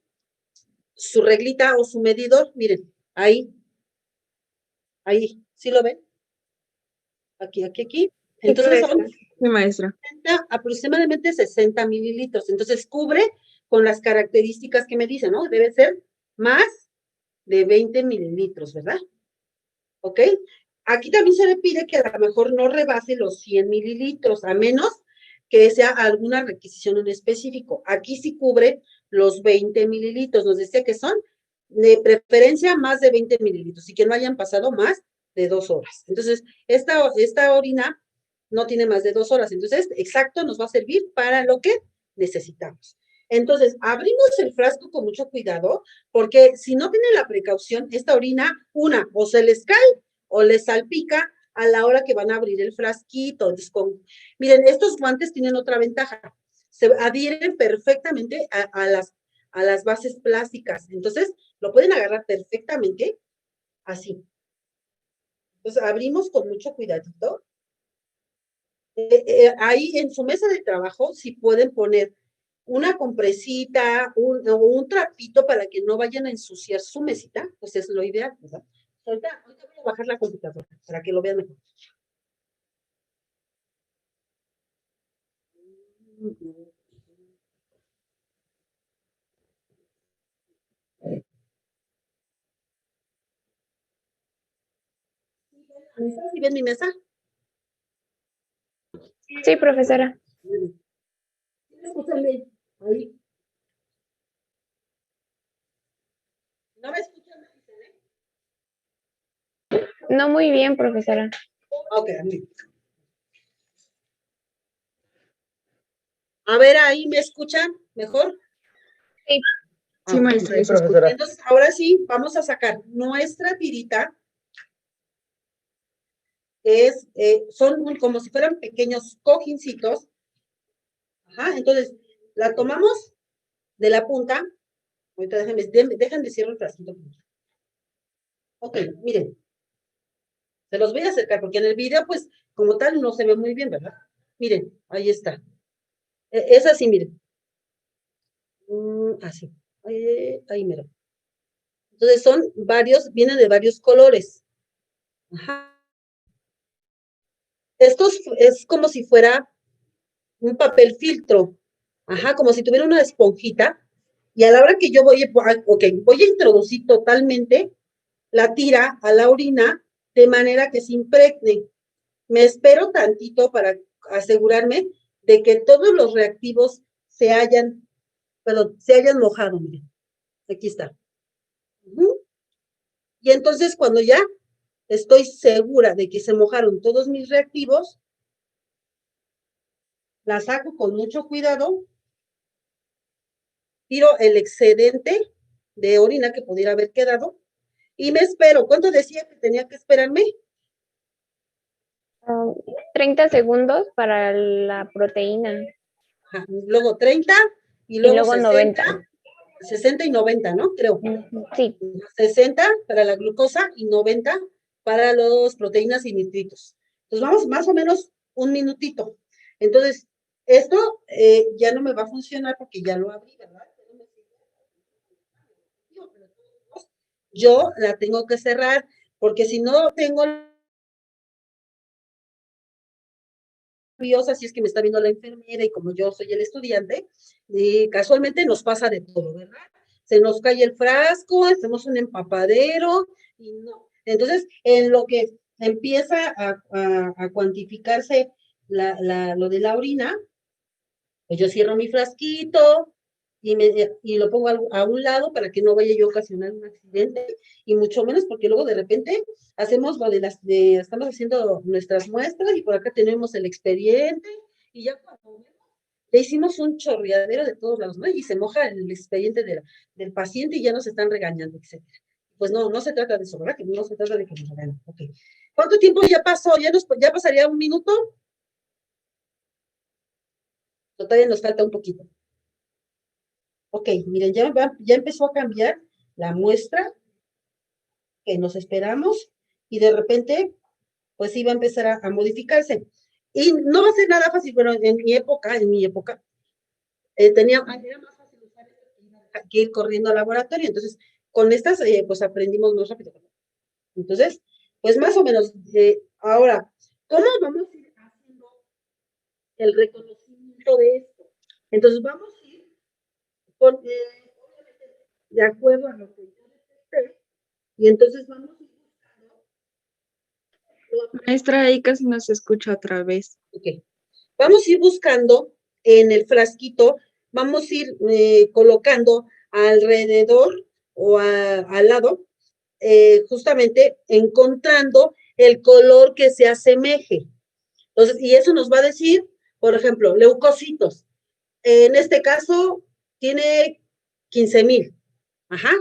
su reglita o su medidor, miren, ahí, ¿sí lo ven? Aquí. Entonces son Sí, maestra. aproximadamente 60 mililitros. Entonces cubre con las características que me dicen, ¿no? Debe ser más de 20 mililitros, ¿verdad? ¿Ok? Aquí también se le pide que a lo mejor no rebase los 100 mililitros, a menos que sea alguna requisición en específico. Aquí sí cubre los 20 mililitros. Nos decía que son de preferencia más de 20 mililitros y que no hayan pasado más de 2 horas. Entonces, esta orina no tiene más de 2 horas. Entonces, exacto, nos va a servir para lo que necesitamos. Entonces, abrimos el frasco con mucho cuidado, porque si no tiene la precaución, esta orina, o se les cae o les salpica a la hora que van a abrir el frasquito. Entonces, miren, estos guantes tienen otra ventaja. Se adhieren perfectamente a las bases plásticas. Entonces, lo pueden agarrar perfectamente así. Entonces, abrimos con mucho cuidadito. Ahí en su mesa de trabajo, si pueden poner una compresita, un trapito para que no vayan a ensuciar su mesita, pues es lo ideal, ¿verdad? Ahorita voy a bajar la computadora para que lo vean mejor. ¿Sí ven mi mesa? Sí, profesora. Escúchame, ahí. ¿No me escuchan? No muy bien, profesora. Ok, a ver, ahí me escuchan mejor. Sí. Sí, maestra. Sí, profesora. Entonces, ahora sí, vamos a sacar nuestra tirita, que son como si fueran pequeños cojincitos. Ajá, entonces, la tomamos de la punta. Ahorita déjenme cierro el frasquito. Ok, miren, se los voy a acercar porque en el video, pues, como tal, no se ve muy bien, ¿verdad? Miren, ahí está. Es así, miren. Así. Ahí, mira. Entonces son varios, vienen de varios colores. Ajá. Esto es como si fuera un papel filtro. Ajá, como si tuviera una esponjita. Y a la hora que yo voy a introducir totalmente la tira a la orina de manera que se impregne. Me espero tantito para asegurarme de que todos los reactivos se hayan mojado. Miren, aquí está. Y entonces cuando ya estoy segura de que se mojaron todos mis reactivos, la saco con mucho cuidado, tiro el excedente de orina que pudiera haber quedado y me espero. ¿Cuánto decía que tenía que esperarme? 30 segundos para la proteína. Ajá, luego 30 y Y luego luego 60, 90. 60 y 90, ¿no? Creo. Sí. 60 para la glucosa y 90 para las proteínas y nitritos. Entonces vamos más o menos un minutito. Entonces, esto ya no me va a funcionar porque ya lo abrí, ¿verdad? Yo la tengo que cerrar porque si no tengo nerviosa, si es que me está viendo la enfermera y como yo soy el estudiante, casualmente nos pasa de todo, ¿verdad? Se nos cae el frasco, hacemos un empapadero y no. Entonces, en lo que empieza a cuantificarse lo de la orina, pues yo cierro mi frasquito y lo pongo a un lado para que no vaya yo a ocasionar un accidente y mucho menos porque luego de repente hacemos lo estamos haciendo nuestras muestras y por acá tenemos el expediente y ya cuando le hicimos un chorreadero de todos lados, ¿no? Y se moja el expediente del paciente y ya nos están regañando, etcétera. Pues no, no se trata de eso, ¿verdad? Que no se trata de que nos regañen. Okay. ¿Cuánto tiempo ya pasó? ¿Ya pasaría un minuto? Todavía nos falta un poquito. Ok, miren, ya empezó a cambiar la muestra que nos esperamos y de repente, pues sí va a empezar a modificarse. Y no va a ser nada fácil, pero en mi época, era más fácil usar que ir corriendo al laboratorio. Entonces, con estas, pues aprendimos más rápido. Entonces, pues más o menos, ahora, ¿cómo vamos a ir haciendo el reconocimiento de esto? Entonces, vamos a ir con, de acuerdo a lo que yo detecté, y entonces vamos a ir buscando. Maestra, ahí casi no se escucha otra vez. Ok. Vamos a ir buscando en el frasquito, vamos a ir colocando alrededor o al lado, justamente encontrando el color que se asemeje. Entonces, y eso nos va a decir, por ejemplo, leucocitos. En este caso, tiene 15,000. Ajá.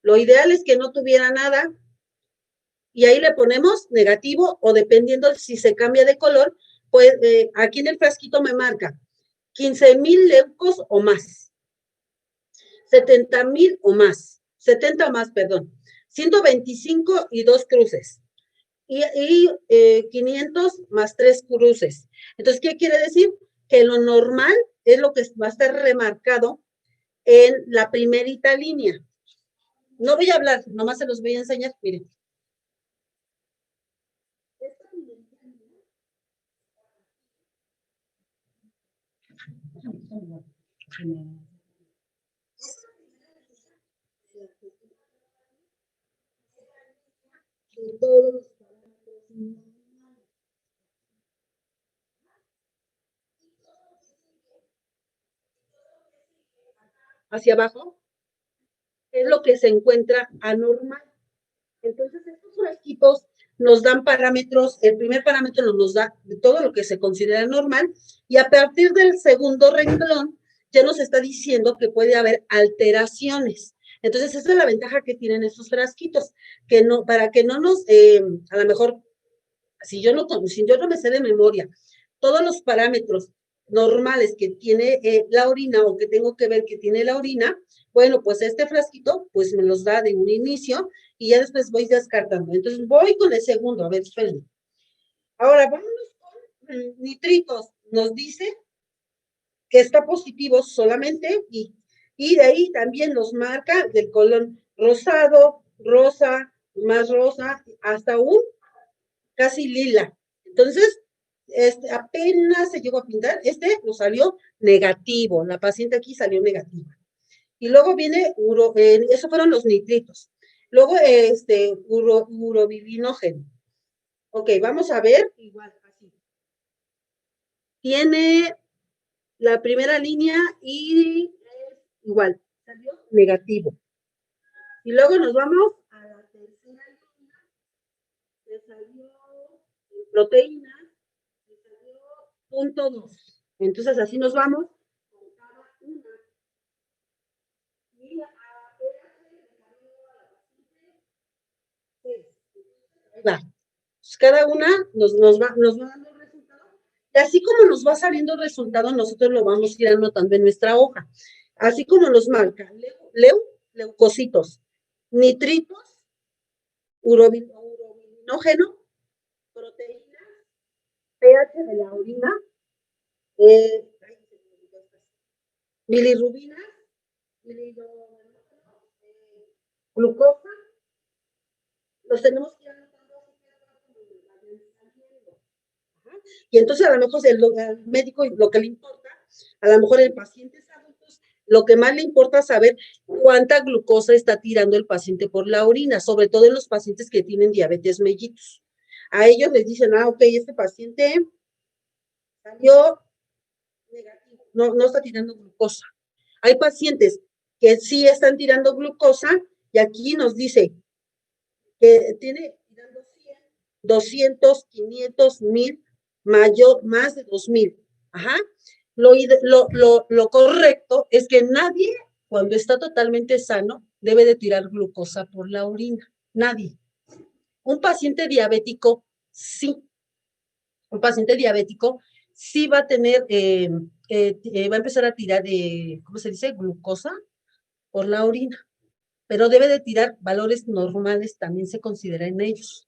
Lo ideal es que no tuviera nada. Y ahí le ponemos negativo o dependiendo si se cambia de color, pues aquí en el frasquito me marca 15,000 leucos o más, 70,000 o más, 70 o más, perdón, 125 y 2 cruces. Y 500 más 3 cruces. Entonces, ¿qué quiere decir? Que lo normal es lo que va a estar remarcado en la primerita línea. No voy a hablar, nomás se los voy a enseñar, miren. Hacia abajo es lo que se encuentra anormal. Entonces, estos frasquitos nos dan parámetros, el primer parámetro nos da de todo lo que se considera normal, y a partir del segundo renglón ya nos está diciendo que puede haber alteraciones. Entonces, esa es la ventaja que tienen estos frasquitos, que no, para que no nos, a lo mejor, si yo no me sé de memoria todos los parámetros normales que tiene la orina o que tengo que ver que tiene la orina, bueno, pues este frasquito, pues me los da de un inicio y ya después voy descartando. Entonces voy con el segundo, a ver, espérenme. Ahora vámonos con nitritos. Nos dice que está positivo solamente y de ahí también nos marca del color rosado, rosa, más rosa, hasta un casi lila. Entonces, apenas se llegó a pintar, nos salió negativo, la paciente aquí salió negativa. Y luego viene, esos fueron los nitritos. Luego, urobilinógeno. Ok, vamos a ver, igual, así. Tiene la primera línea y igual, salió negativo. Y luego nos vamos a la tercera línea, que salió proteína, que salió .2. Entonces así nos vamos con cada una. Y a ahí va. Pues cada una nos va dando resultados. Y así como nos va saliendo el resultado, nosotros lo vamos a ir anotando en nuestra hoja. Así como nos marca leucocitos, nitritos, urobilinógeno, proteínas, pH de la orina, bilirrubinas, glucosa, los tenemos que ir anotando así. Y entonces a lo mejor el médico lo que le importa, a lo mejor el paciente adultos, lo que más le importa saber cuánta glucosa está tirando el paciente por la orina, sobre todo en los pacientes que tienen diabetes mellitus. A ellos les dicen, ok, este paciente salió negativo, no está tirando glucosa. Hay pacientes que sí están tirando glucosa y aquí nos dice que tiene tirando 100, 200, 500, 1000, más de 2000. Ajá. Lo correcto es que nadie, cuando está totalmente sano, debe de tirar glucosa por la orina. Nadie. Un paciente diabético, sí. Un paciente diabético sí va a tener, va a empezar a tirar, ¿cómo se dice? Glucosa por la orina. Pero debe de tirar valores normales, también se considera en ellos.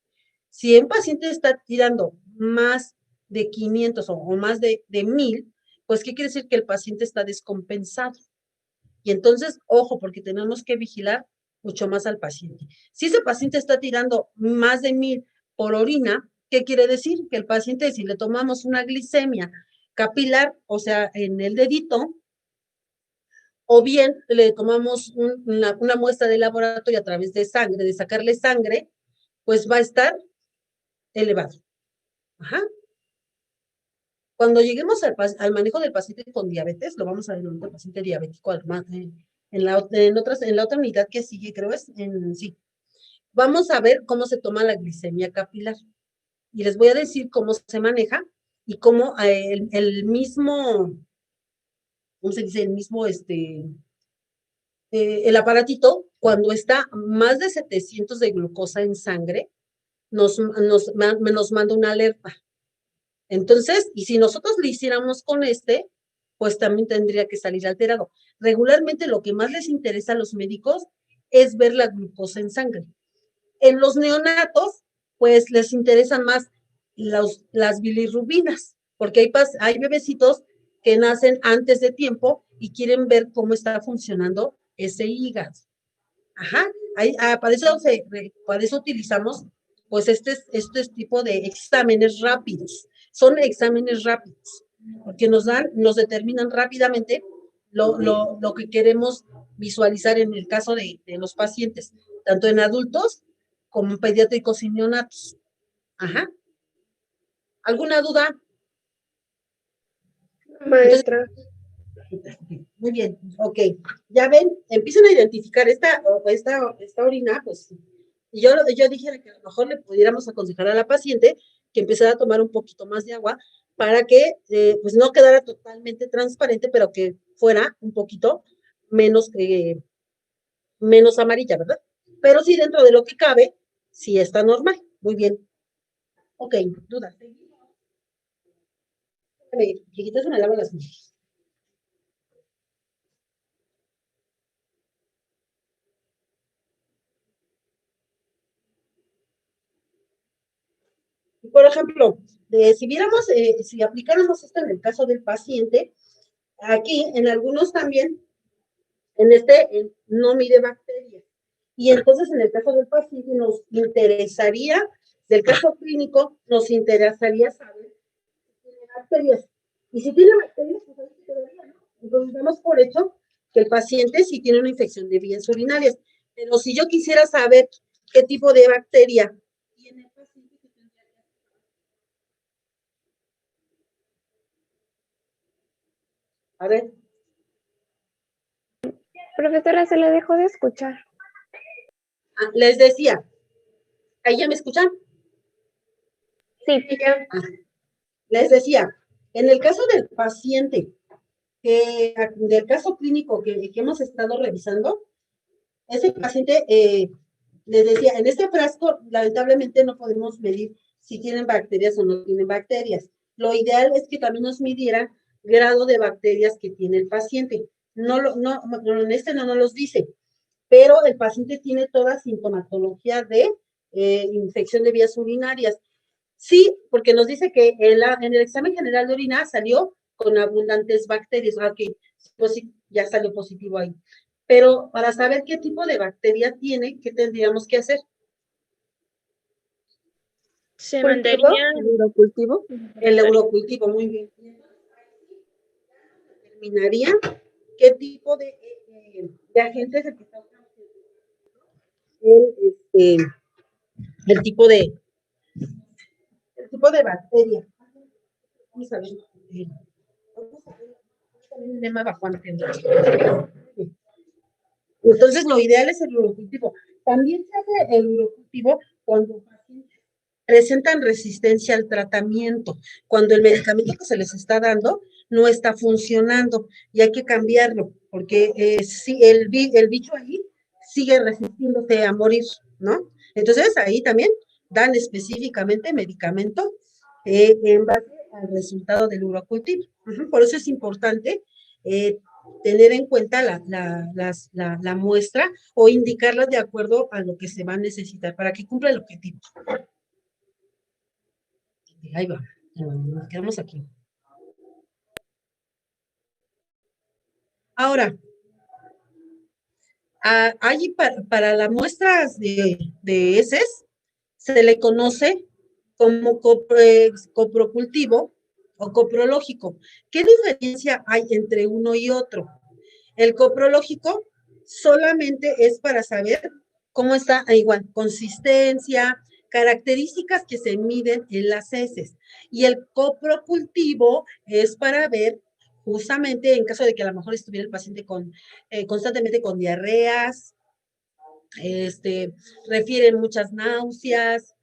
Si un paciente está tirando más de 500 o más de 1000, pues ¿qué quiere decir? Que el paciente está descompensado. Y entonces, ojo, porque tenemos que vigilar mucho más al paciente. Si ese paciente está tirando más de 1000 por orina, ¿qué quiere decir? Que el paciente, si le tomamos una glicemia capilar, o sea, en el dedito, o bien le tomamos una muestra de laboratorio a través de sangre, de sacarle sangre, pues va a estar elevado. Ajá. Cuando lleguemos al manejo del paciente con diabetes, lo vamos a ver en el paciente diabético, en la otra unidad que sigue, creo es, sí. Vamos a ver cómo se toma la glicemia capilar. Y les voy a decir cómo se maneja y cómo el mismo, ¿cómo se dice? El mismo, el aparatito, cuando está más de 700 de glucosa en sangre, nos manda una alerta. Entonces, y si nosotros le hiciéramos con pues también tendría que salir alterado. Regularmente lo que más les interesa a los médicos es ver la glucosa en sangre. En los neonatos, pues les interesan más las bilirrubinas, porque hay bebecitos que nacen antes de tiempo y quieren ver cómo está funcionando ese hígado. Ajá, para eso utilizamos pues este tipo de exámenes rápidos. Son exámenes rápidos, porque nos determinan rápidamente lo que queremos visualizar en el caso de los pacientes, tanto en adultos como en pediátricos y neonatos. Ajá. ¿Alguna duda? Maestra. Muy bien, ok. Ya ven, empiezan a identificar esta orina, pues, y yo dije que a lo mejor le pudiéramos aconsejar a la paciente que empezara a tomar un poquito más de agua para que, pues, no quedara totalmente transparente, pero que fuera un poquito menos amarilla, ¿verdad? Pero sí, dentro de lo que cabe, sí está normal. Muy bien. Ok, dudas. Chiquitas, me lavo las manos. Por ejemplo, si viéramos, si aplicáramos esto en el caso del paciente, aquí en algunos también, no mide bacterias. Y entonces en el caso del paciente nos interesaría, del caso clínico, nos interesaría saber si tiene bacterias. Y si tiene bacterias, pues ahí se quedaría, ¿no? Entonces damos por hecho que el paciente sí tiene una infección de vías urinarias. Pero si yo quisiera saber qué tipo de bacteria tiene el paciente, ¿qué tendría que hacer? A ver. Profesora, se le dejó de escuchar. Les decía, ¿ahí ya me escuchan? Sí. Les decía, en el caso del paciente, del caso clínico que hemos estado revisando, ese paciente, les decía, en este frasco, lamentablemente no podemos medir si tienen bacterias o no tienen bacterias. Lo ideal es que también nos midieran grado de bacterias que tiene el paciente. En este no nos los dice, pero el paciente tiene toda sintomatología de infección de vías urinarias. Sí, porque nos dice que en el examen general de orina salió con abundantes bacterias. Ok, pues sí, ya salió positivo ahí. Pero para saber qué tipo de bacteria tiene, ¿qué tendríamos que hacer? ¿Se ¿Cultivo? mandaría el urocultivo? El urocultivo, muy bien. Determinaría qué tipo de agentes el que está el tipo de bacteria. Vamos a ver. Entonces, lo ideal es el urocultivo. También se hace el urocultivo cuando presentan resistencia al tratamiento, cuando el medicamento que se les está dando no está funcionando y hay que cambiarlo, porque si el bicho ahí sigue resistiéndose a morir, ¿no? Entonces, ahí también dan específicamente medicamento en base al resultado del urocultivo. Por eso es importante tener en cuenta la muestra o indicarla de acuerdo a lo que se va a necesitar para que cumpla el objetivo. Ahí va, nos quedamos aquí. Ahora, allí para las muestras de heces se le conoce como coprocultivo o coprológico. ¿Qué diferencia hay entre uno y otro? El coprológico solamente es para saber cómo está, igual, consistencia, características que se miden en las heces. Y el coprocultivo es para ver justamente en caso de que a lo mejor estuviera el paciente constantemente con diarreas, refieren muchas náuseas.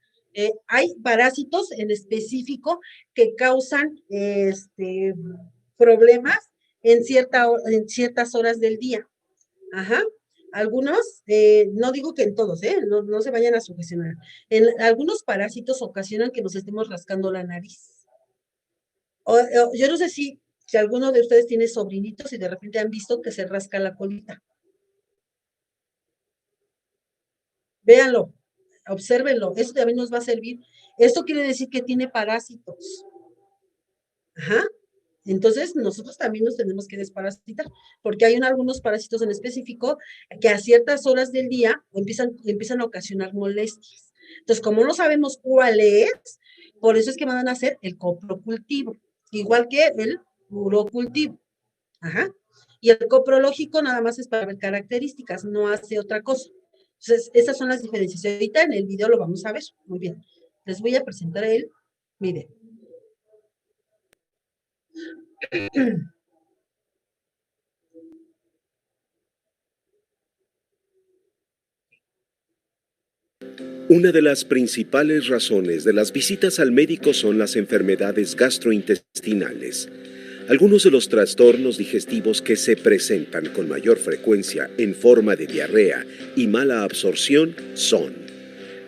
Hay parásitos en específico que causan problemas en ciertas horas del día. Ajá. Algunos, no digo que en todos, no se vayan a sugestionar. En algunos parásitos ocasionan que nos estemos rascando la nariz. Yo no sé si alguno de ustedes tiene sobrinitos y de repente han visto que se rasca la colita. Véanlo, obsérvenlo, eso también nos va a servir. Esto quiere decir que tiene parásitos. Ajá. Entonces, nosotros también nos tenemos que desparasitar, porque hay algunos parásitos en específico que a ciertas horas del día empiezan a ocasionar molestias. Entonces, como no sabemos cuál es, por eso es que van a hacer el coprocultivo, igual que el urocultivo. Ajá. Y el coprológico nada más es para ver características, no hace otra cosa. Entonces, esas son las diferencias. Ahorita en el video lo vamos a ver. Muy bien. Les voy a presentar miren. Una de las principales razones de las visitas al médico son las enfermedades gastrointestinales. Algunos de los trastornos digestivos que se presentan con mayor frecuencia en forma de diarrea y mala absorción son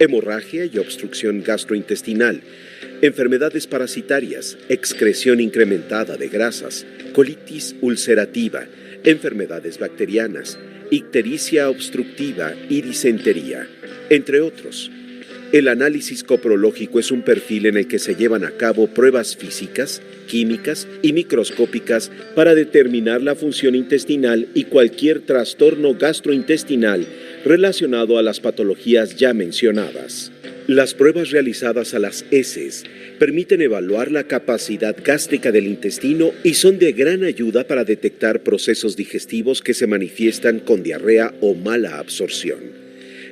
hemorragia y obstrucción gastrointestinal, enfermedades parasitarias, excreción incrementada de grasas, colitis ulcerativa, enfermedades bacterianas, ictericia obstructiva y disentería, entre otros. El análisis coprológico es un perfil en el que se llevan a cabo pruebas físicas, químicas y microscópicas para determinar la función intestinal y cualquier trastorno gastrointestinal relacionado a las patologías ya mencionadas. Las pruebas realizadas a las heces permiten evaluar la capacidad gástrica del intestino y son de gran ayuda para detectar procesos digestivos que se manifiestan con diarrea o mala absorción.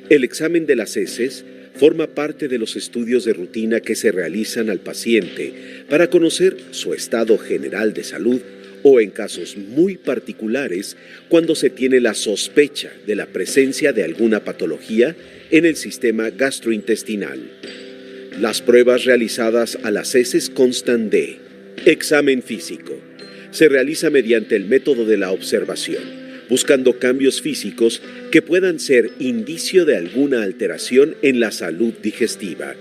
El examen de las heces forma parte de los estudios de rutina que se realizan al paciente para conocer su estado general de salud o, en casos muy particulares, cuando se tiene la sospecha de la presencia de alguna patología en el sistema gastrointestinal. Las pruebas realizadas a las heces constan de examen físico. Se realiza mediante el método de la observación, buscando cambios físicos que puedan ser indicio de alguna alteración en la salud digestiva.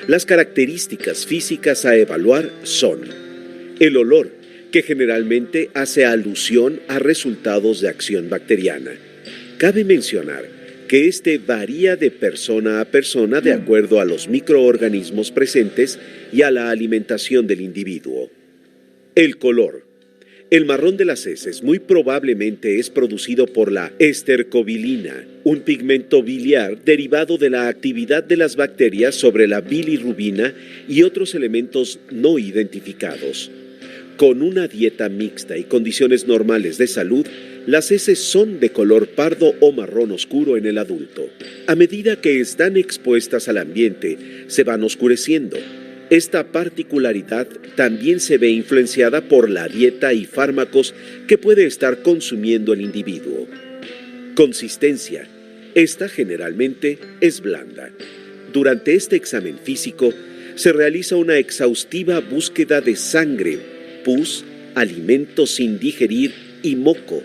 Las características físicas a evaluar son el olor, que generalmente hace alusión a resultados de acción bacteriana. Cabe mencionar que este varía de persona a persona de acuerdo a los microorganismos presentes y a la alimentación del individuo. El color. El marrón de las heces muy probablemente es producido por la estercobilina, un pigmento biliar derivado de la actividad de las bacterias sobre la bilirrubina y otros elementos no identificados. Con una dieta mixta y condiciones normales de salud, las heces son de color pardo o marrón oscuro en el adulto. A medida que están expuestas al ambiente, se van oscureciendo. Esta particularidad también se ve influenciada por la dieta y fármacos que puede estar consumiendo el individuo. Consistencia. Esta generalmente es blanda. Durante este examen físico, se realiza una exhaustiva búsqueda de sangre, pus, alimentos sin digerir y moco,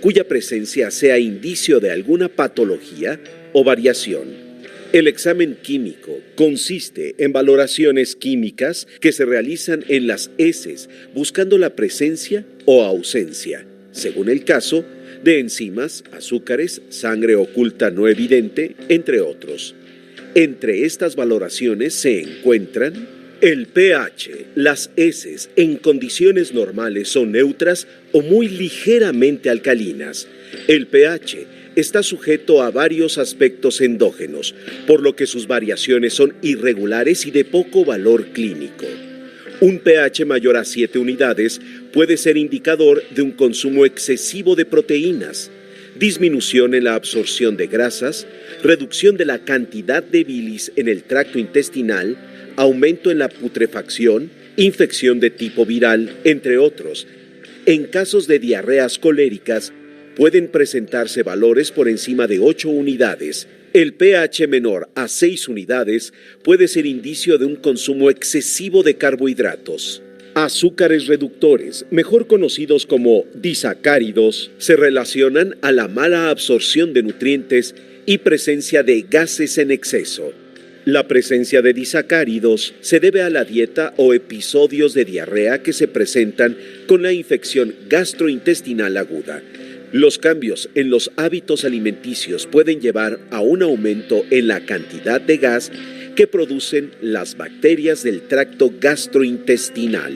cuya presencia sea indicio de alguna patología o variación. El examen químico consiste en valoraciones químicas que se realizan en las heces buscando la presencia o ausencia, según el caso, de enzimas, azúcares, sangre oculta no evidente, entre otros. Entre estas valoraciones se encuentran el pH. Las heces en condiciones normales son neutras o muy ligeramente alcalinas. El pH está sujeto a varios aspectos endógenos, por lo que sus variaciones son irregulares y de poco valor clínico. Un pH mayor a 7 unidades puede ser indicador de un consumo excesivo de proteínas, disminución en la absorción de grasas, reducción de la cantidad de bilis en el tracto intestinal, aumento en la putrefacción, infección de tipo viral, entre otros. En casos de diarreas coléricas, pueden presentarse valores por encima de 8 unidades. El pH menor a 6 unidades puede ser indicio de un consumo excesivo de carbohidratos. Azúcares reductores, mejor conocidos como disacáridos, se relacionan a la mala absorción de nutrientes y presencia de gases en exceso. La presencia de disacáridos se debe a la dieta o episodios de diarrea que se presentan con la infección gastrointestinal aguda. Los cambios en los hábitos alimenticios pueden llevar a un aumento en la cantidad de gas que producen las bacterias del tracto gastrointestinal.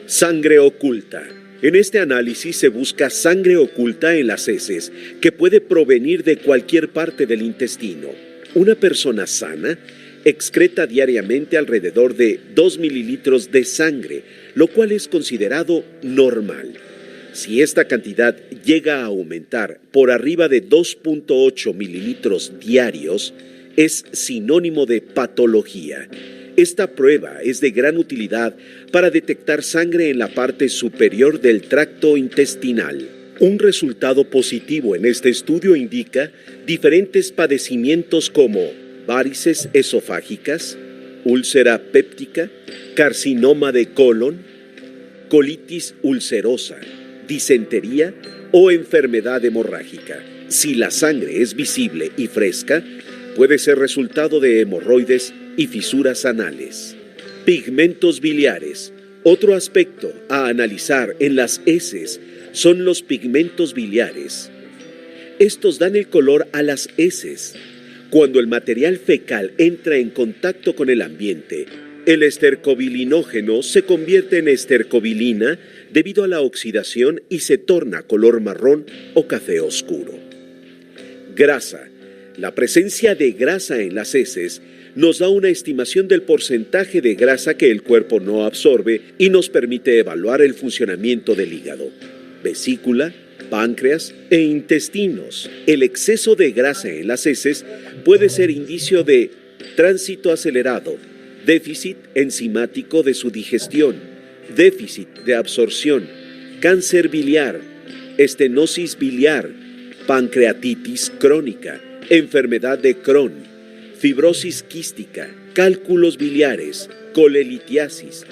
Sangre oculta. En este análisis se busca sangre oculta en las heces, que puede provenir de cualquier parte del intestino. Una persona sana excreta diariamente alrededor de 2 mililitros de sangre, lo cual es considerado normal. Si esta cantidad llega a aumentar por arriba de 2.8 mililitros diarios, es sinónimo de patología. Esta prueba es de gran utilidad para detectar sangre en la parte superior del tracto intestinal. Un resultado positivo en este estudio indica diferentes padecimientos como varices esofágicas, úlcera péptica, carcinoma de colon, colitis ulcerosa, disentería o enfermedad hemorrágica. Si la sangre es visible y fresca, puede ser resultado de hemorroides y fisuras anales. Pigmentos biliares. Otro aspecto a analizar en las heces son los pigmentos biliares. Estos dan el color a las heces. Cuando el material fecal entra en contacto con el ambiente, el estercobilinógeno se convierte en estercobilina debido a la oxidación y se torna color marrón o café oscuro. Grasa. La presencia de grasa en las heces nos da una estimación del porcentaje de grasa que el cuerpo no absorbe y nos permite evaluar el funcionamiento del hígado, vesícula, páncreas e intestinos. El exceso de grasa en las heces puede ser indicio de tránsito acelerado, déficit enzimático de su digestión, déficit de absorción, cáncer biliar, estenosis biliar, pancreatitis crónica, enfermedad de Crohn, fibrosis quística, cálculos biliares, colelitiasis,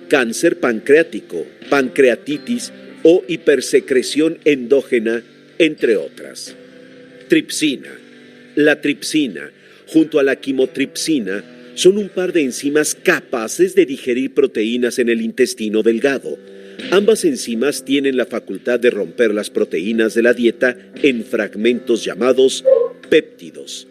cáncer pancreático, pancreatitis o hipersecreción endógena, entre otras. Tripsina. La tripsina, junto a la quimotripsina, son un par de enzimas capaces de digerir proteínas en el intestino delgado. Ambas enzimas tienen la facultad de romper las proteínas de la dieta en fragmentos llamados péptidos.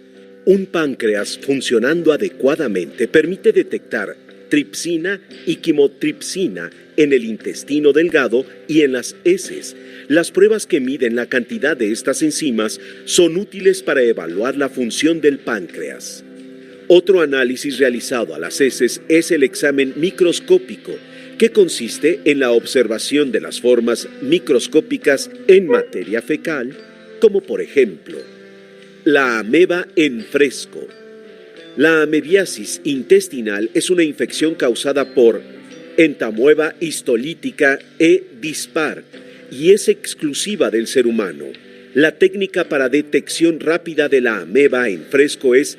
Un páncreas funcionando adecuadamente permite detectar tripsina y quimotripsina en el intestino delgado y en las heces. Las pruebas que miden la cantidad de estas enzimas son útiles para evaluar la función del páncreas. Otro análisis realizado a las heces es el examen microscópico, que consiste en la observación de las formas microscópicas en materia fecal, como por ejemplo, la ameba en fresco. La amebiasis intestinal es una infección causada por entamoeba histolítica E. dispar y es exclusiva del ser humano. La técnica para detección rápida de la ameba en fresco es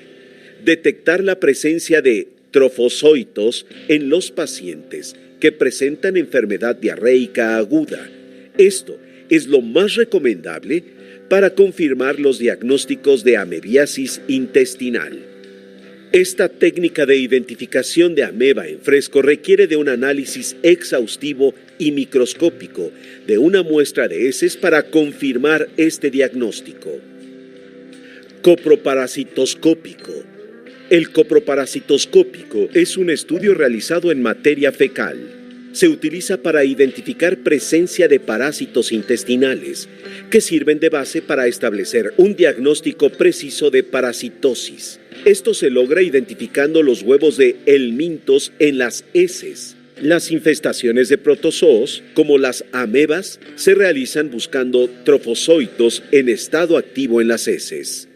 detectar la presencia de trofozoitos en los pacientes que presentan enfermedad diarreica aguda. Esto es lo más recomendable para confirmar los diagnósticos de amebiasis intestinal. Esta técnica de identificación de ameba en fresco requiere de un análisis exhaustivo y microscópico de una muestra de heces para confirmar este diagnóstico. Coproparasitoscópico. El coproparasitoscópico es un estudio realizado en materia fecal. Se utiliza para identificar presencia de parásitos intestinales, que sirven de base para establecer un diagnóstico preciso de parasitosis. Esto se logra identificando los huevos de helmintos en las heces. Las infestaciones de protozoos, como las amebas, se realizan buscando trofozoitos en estado activo en las heces.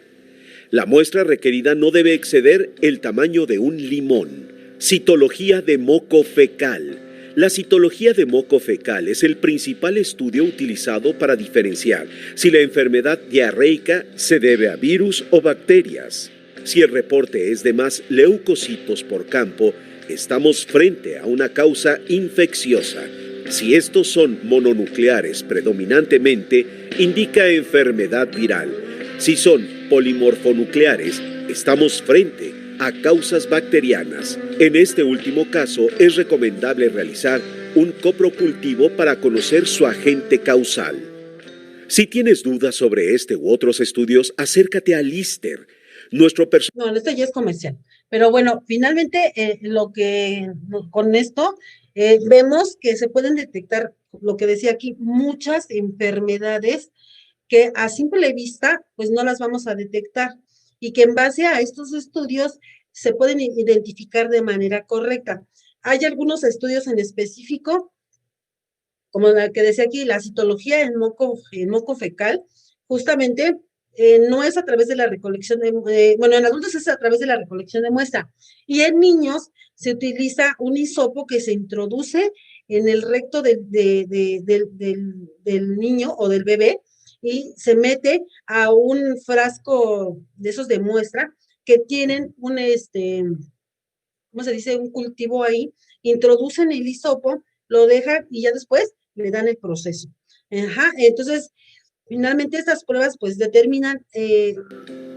La muestra requerida no debe exceder el tamaño de un limón. Citología de moco fecal. La citología de moco fecal es el principal estudio utilizado para diferenciar si la enfermedad diarreica se debe a virus o bacterias. Si el reporte es de más leucocitos por campo, estamos frente a una causa infecciosa. Si estos son mononucleares predominantemente, indica enfermedad viral. Si son polimorfonucleares, estamos frente a causas bacterianas. En este último caso, es recomendable realizar un coprocultivo para conocer su agente causal. Si tienes dudas sobre este u otros estudios, acércate a Lister. No, esto ya es comercial. Pero bueno, finalmente con esto vemos que se pueden detectar, lo que decía aquí, muchas enfermedades que a simple vista pues no las vamos a detectar y que en base a estos estudios se pueden identificar de manera correcta. Hay algunos estudios en específico, como la que decía aquí, la citología en moco fecal, justamente no es a través de la recolección bueno, en adultos es a través de la recolección de muestra, y en niños se utiliza un hisopo que se introduce en el recto del niño o del bebé, y se mete a un frasco de esos de muestra que tienen ¿cómo se dice? Un cultivo ahí, introducen el hisopo, lo dejan y ya después le dan el proceso. Ajá, entonces, finalmente estas pruebas pues determinan...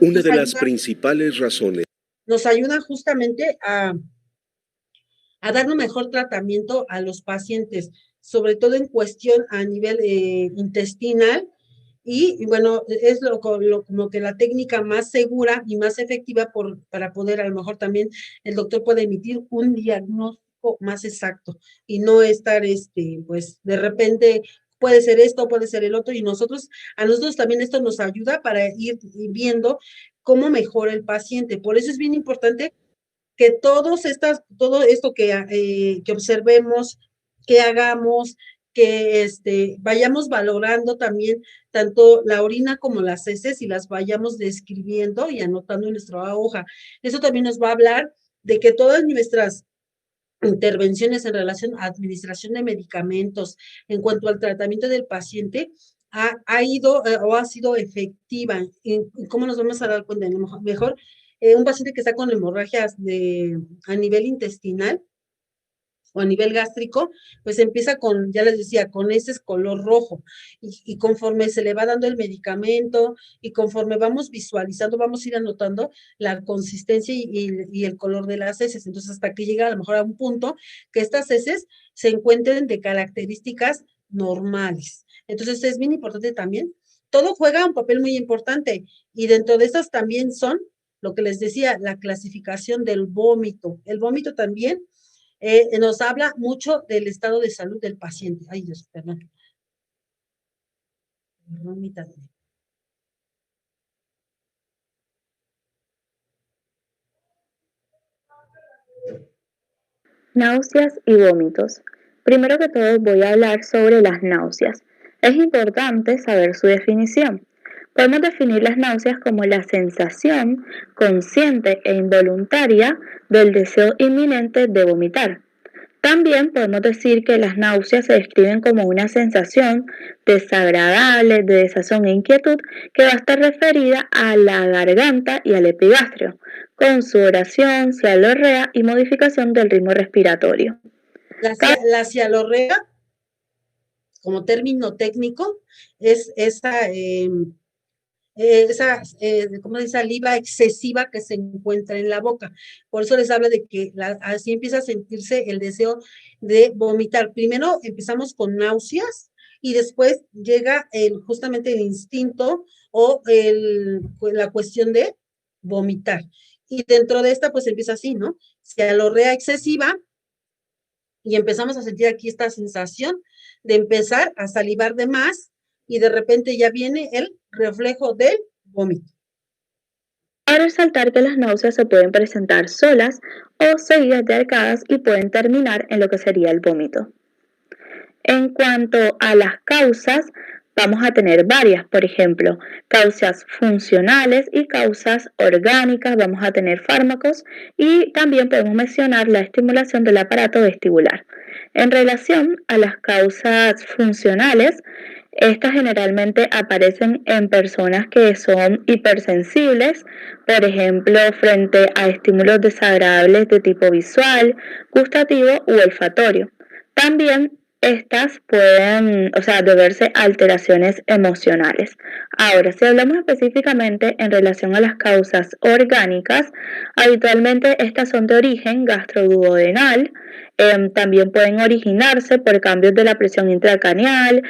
Una de las principales razones. Nos ayudan justamente a dar un mejor tratamiento a los pacientes, sobre todo en cuestión a nivel intestinal, Y bueno, es como que la técnica más segura y más efectiva para poder, a lo mejor también el doctor puede emitir un diagnóstico más exacto y no estar, pues de repente puede ser esto, puede ser el otro, y a nosotros también esto nos ayuda para ir viendo cómo mejora el paciente. Por eso es bien importante que todo esto que observemos, que hagamos, que vayamos valorando también tanto la orina como las heces y las vayamos describiendo y anotando en nuestra hoja. Eso también nos va a hablar de que todas nuestras intervenciones en relación a administración de medicamentos en cuanto al tratamiento del paciente ha ido o ha sido efectiva. ¿Y cómo nos vamos a dar cuenta? Mejor un paciente que está con hemorragias a nivel intestinal o a nivel gástrico, pues empieza ya les decía, con ese color rojo, y conforme se le va dando el medicamento y conforme vamos visualizando, vamos a ir anotando la consistencia y el color de las heces, entonces hasta que llega a lo mejor a un punto que estas heces se encuentren de características normales. Entonces es bien importante también, todo juega un papel muy importante, y dentro de estas también son, lo que les decía, la clasificación del vómito. El vómito también nos habla mucho del estado de salud del paciente. Ay, Dios, perdón. Náuseas y vómitos. Primero que todo voy a hablar sobre las náuseas. Es importante saber su definición. Podemos definir las náuseas como la sensación consciente e involuntaria del deseo inminente de vomitar. También podemos decir que las náuseas se describen como una sensación desagradable de desazón e inquietud que va a estar referida a la garganta y al epigastrio, con sudoración, cialorrea y modificación del ritmo respiratorio. La cialorrea, como término técnico, es como esa saliva excesiva que se encuentra en la boca. Por eso les habla de que así empieza a sentirse el deseo de vomitar. Primero empezamos con náuseas y después llega justamente el instinto o la cuestión de vomitar. Y dentro de esta pues empieza así, ¿no? Cialorrea excesiva, y empezamos a sentir aquí esta sensación de empezar a salivar de más, y de repente ya viene el reflejo del vómito. Cabe resaltar que las náuseas se pueden presentar solas o seguidas de arcadas y pueden terminar en lo que sería el vómito. En cuanto a las causas, vamos a tener varias, por ejemplo, causas funcionales y causas orgánicas, vamos a tener fármacos, y también podemos mencionar la estimulación del aparato vestibular. En relación a las causas funcionales, estas generalmente aparecen en personas que son hipersensibles, por ejemplo, frente a estímulos desagradables de tipo visual, gustativo u olfatorio. También estas pueden, deberse a alteraciones emocionales. Ahora, si hablamos específicamente en relación a las causas orgánicas, habitualmente estas son de origen gastroduodenal. También pueden originarse por cambios de la presión intracraneal,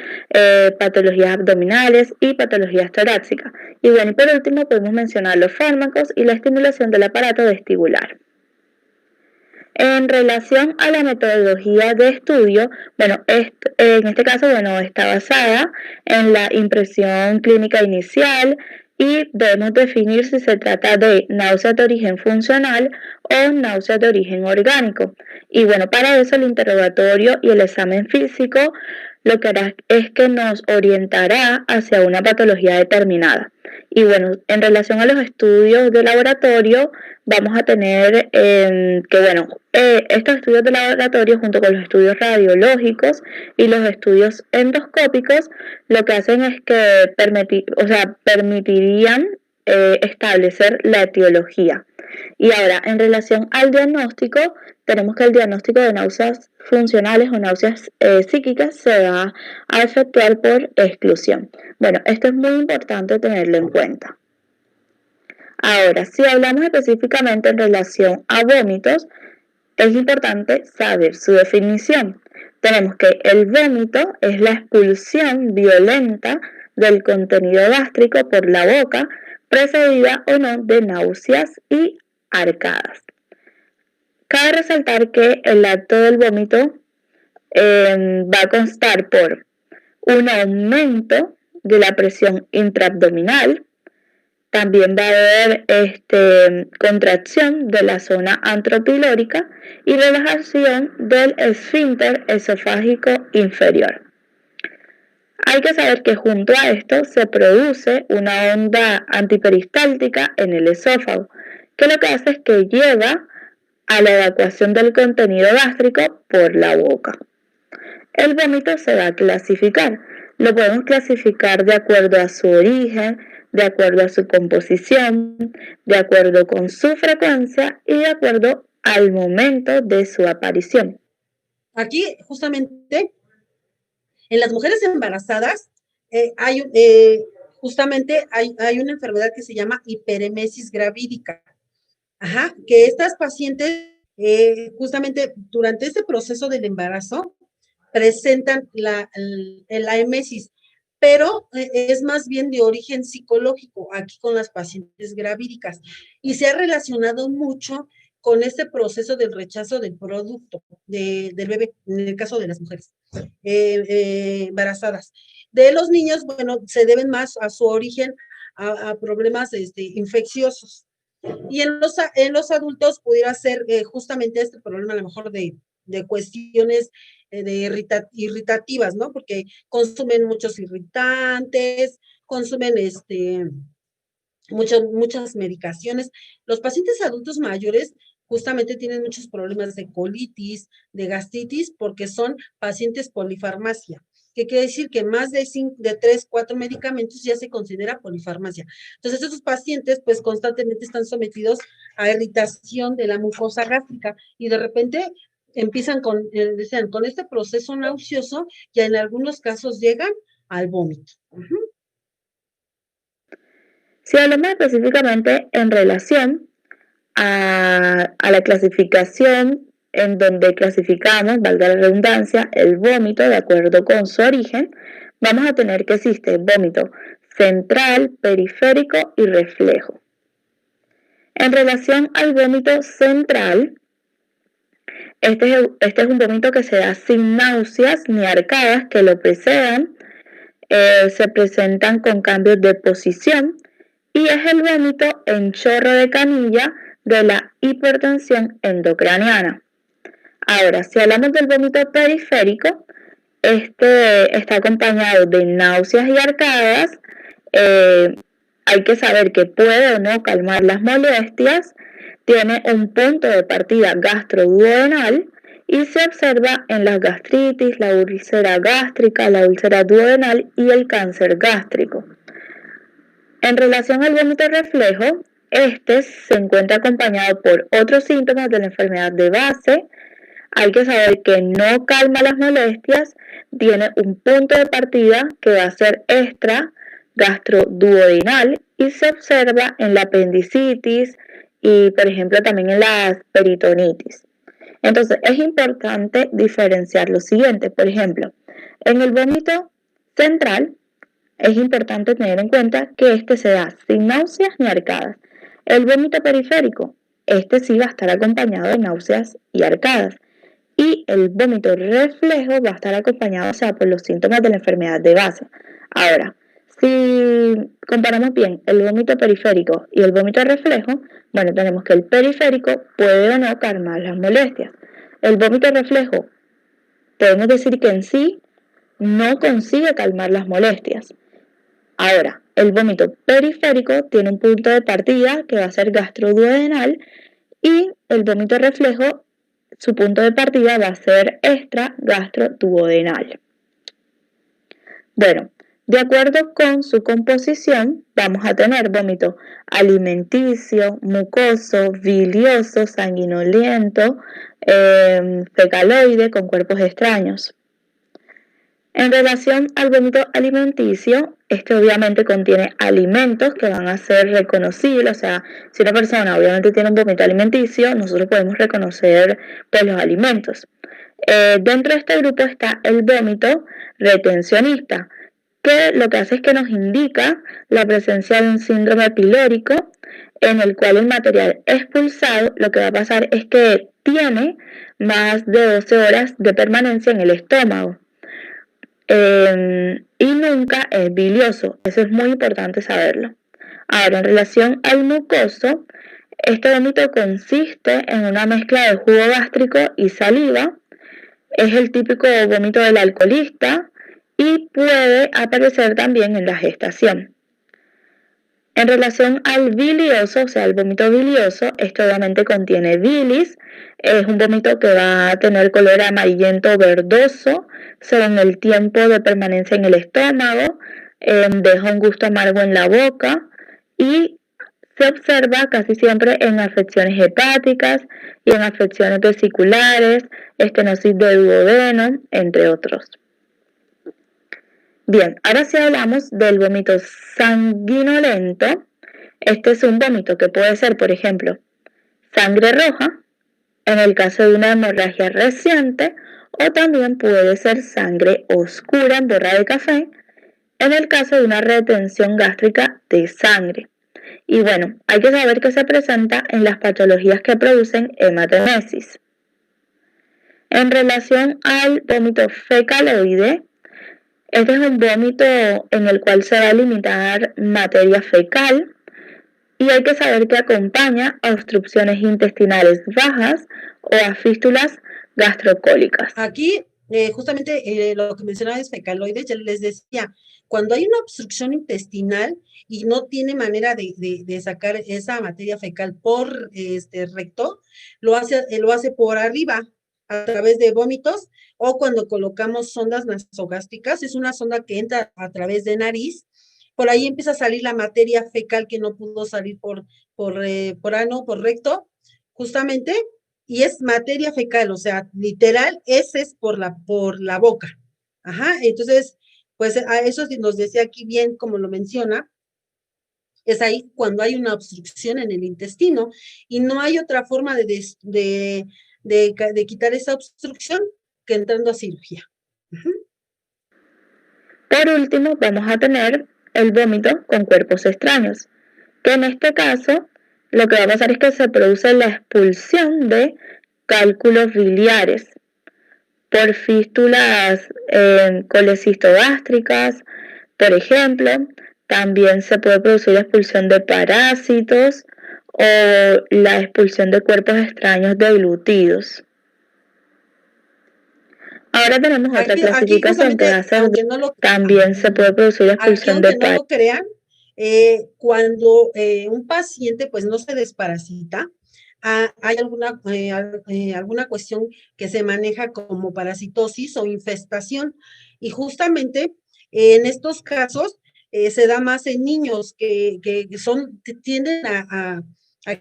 patologías abdominales y patologías torácicas. Y bueno, y por último podemos mencionar los fármacos y la estimulación del aparato vestibular. En relación a la metodología de estudio, en este caso, está basada en la impresión clínica inicial, y debemos definir si se trata de náuseas de origen funcional o náuseas de origen orgánico. Y para eso el interrogatorio y el examen físico lo que hará es que nos orientará hacia una patología determinada. Y en relación a los estudios de laboratorio, vamos a tener estos estudios de laboratorio junto con los estudios radiológicos y los estudios endoscópicos, lo que hacen es que permitirían establecer la etiología. Y ahora, en relación al diagnóstico, tenemos que el diagnóstico de náuseas funcionales o náuseas psíquicas se va a efectuar por exclusión. Esto es muy importante tenerlo en cuenta. Ahora, si hablamos específicamente en relación a vómitos, es importante saber su definición. Tenemos que el vómito es la expulsión violenta del contenido gástrico por la boca, precedida o no de náuseas y arcadas. Cabe resaltar que el acto del vómito va a constar por un aumento de la presión intraabdominal, también va a haber contracción de la zona antropilórica y relajación del esfínter esofágico inferior. Hay que saber que junto a esto se produce una onda antiperistáltica en el esófago, que lo que hace es que lleva a la evacuación del contenido gástrico por la boca. El vómito se va a clasificar. Lo podemos clasificar de acuerdo a su origen, de acuerdo a su composición, de acuerdo con su frecuencia y de acuerdo al momento de su aparición. Aquí, justamente, en las mujeres embarazadas, hay una enfermedad que se llama hiperemesis gravídica. Que estas pacientes, justamente durante este proceso del embarazo, presentan la emesis, pero es más bien de origen psicológico aquí con las pacientes gravídicas y se ha relacionado mucho con este proceso del rechazo del producto del bebé, en el caso de las mujeres embarazadas. De los niños, bueno, se deben más a su origen a problemas infecciosos. Y en los adultos pudiera ser justamente este problema a lo mejor de cuestiones irritativas, ¿no? Porque consumen muchos irritantes, consumen muchas medicaciones. Los pacientes adultos mayores justamente tienen muchos problemas de colitis, de gastritis, porque son pacientes polifarmacia, que quiere decir que más de 3, 4 medicamentos ya se considera polifarmacia. Entonces, esos pacientes, pues, constantemente están sometidos a irritación de la mucosa gástrica y de repente empiezan con este proceso nauseoso y en algunos casos llegan al vómito. Si hablamos específicamente en relación a la clasificación en donde clasificamos, valga la redundancia, el vómito de acuerdo con su origen, vamos a tener que existe vómito central, periférico y reflejo. En relación al vómito central, este es un vómito que se da sin náuseas ni arcadas que lo precedan, se presentan con cambios de posición y es el vómito en chorro de canilla de la hipertensión endocraniana. Ahora, si hablamos del vómito periférico, este está acompañado de náuseas y arcadas. Hay que saber que puede o no calmar las molestias, tiene un punto de partida gastroduodenal y se observa en la gastritis, la úlcera gástrica, la úlcera duodenal y el cáncer gástrico. En relación al vómito reflejo, este se encuentra acompañado por otros síntomas de la enfermedad de base. Hay que saber que no calma las molestias, tiene un punto de partida que va a ser extra gastroduodenal y se observa en la apendicitis y, por ejemplo, también en la peritonitis. Entonces, es importante diferenciar lo siguiente. Por ejemplo, en el vómito central, es importante tener en cuenta que este se da sin náuseas ni arcadas. El vómito periférico, este sí va a estar acompañado de náuseas y arcadas. Y el vómito reflejo va a estar acompañado, por los síntomas de la enfermedad de base. Ahora, si comparamos bien el vómito periférico y el vómito reflejo, bueno, tenemos que el periférico puede o no calmar las molestias. El vómito reflejo, podemos decir que en sí no consigue calmar las molestias. Ahora, el vómito periférico tiene un punto de partida que va a ser gastroduodenal y el vómito reflejo, su punto de partida va a ser extra gastroduodenal. Bueno, de acuerdo con su composición, vamos a tener vómito alimenticio, mucoso, bilioso, sanguinolento, fecaloide con cuerpos extraños. En relación al vómito alimenticio, este obviamente contiene alimentos que van a ser reconocibles, si una persona obviamente tiene un vómito alimenticio, nosotros podemos reconocer pues, los alimentos. Dentro de este grupo está el vómito retencionista, que lo que hace es que nos indica la presencia de un síndrome pilórico en el cual el material expulsado lo que va a pasar es que tiene más de 12 horas de permanencia en el estómago y nunca es bilioso. Eso es muy importante saberlo. Ahora, en relación al mucoso, este vómito consiste en una mezcla de jugo gástrico y saliva. Es el típico vómito del alcoholista y puede aparecer también en la gestación. En relación al bilioso, o sea, el vómito bilioso, esto obviamente contiene bilis, es un vómito que va a tener color amarillento verdoso según el tiempo de permanencia en el estómago, deja un gusto amargo en la boca y se observa casi siempre en afecciones hepáticas y en afecciones vesiculares, estenosis de duodeno, entre otros. Bien, ahora sí hablamos del vómito sanguinolento. Este es un vómito que puede ser, por ejemplo, sangre roja, en el caso de una hemorragia reciente, o también puede ser sangre oscura en borra de café, en el caso de una retención gástrica de sangre. Y bueno, hay que saber que se presenta en las patologías que producen hematemesis. En relación al vómito fecaloide, este es un vómito en el cual se va a limitar materia fecal y hay que saber que acompaña a obstrucciones intestinales bajas o a fístulas gastrocólicas. Aquí, justamente lo que mencionaba es fecaloides, ya les decía, cuando hay una obstrucción intestinal y no tiene manera de sacar esa materia fecal por recto, lo hace por arriba, a través de vómitos, o cuando colocamos sondas nasogástricas, es una sonda que entra a través de nariz, por ahí empieza a salir la materia fecal que no pudo salir por ano, por recto, justamente, y es materia fecal, o sea, literal, ese es por la boca. Ajá, entonces, pues a eso nos decía aquí bien, como lo menciona, es ahí cuando hay una obstrucción en el intestino y no hay otra forma de quitar esa obstrucción que entrando a cirugía. Por último, vamos a tener el vómito con cuerpos extraños, que en este caso lo que va a pasar es que se produce la expulsión de cálculos biliares por fístulas colecistogástricas, por ejemplo. También se puede producir la expulsión de parásitos o la expulsión de cuerpos extraños deglutidos. Ahora tenemos otra clasificación que va a ser, también se puede producir la expulsión de parásitos. No lo crean, cuando un paciente pues no se desparasita, hay alguna cuestión que se maneja como parasitosis o infestación, y justamente en estos casos se da más en niños que tienden a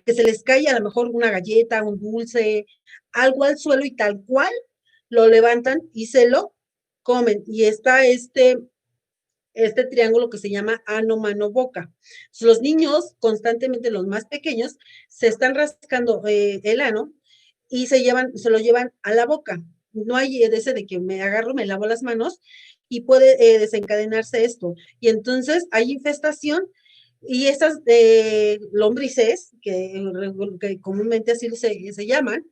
que se les cae a lo mejor una galleta, un dulce, algo al suelo y tal cual lo levantan y se lo comen. Y está este triángulo que se llama ano, mano, boca. Los niños constantemente, los más pequeños, se están rascando el ano y se lo llevan a la boca. No hay ese de que me agarro, me lavo las manos y puede desencadenarse esto. Y entonces hay infestación y esas lombrices, que comúnmente así se llaman,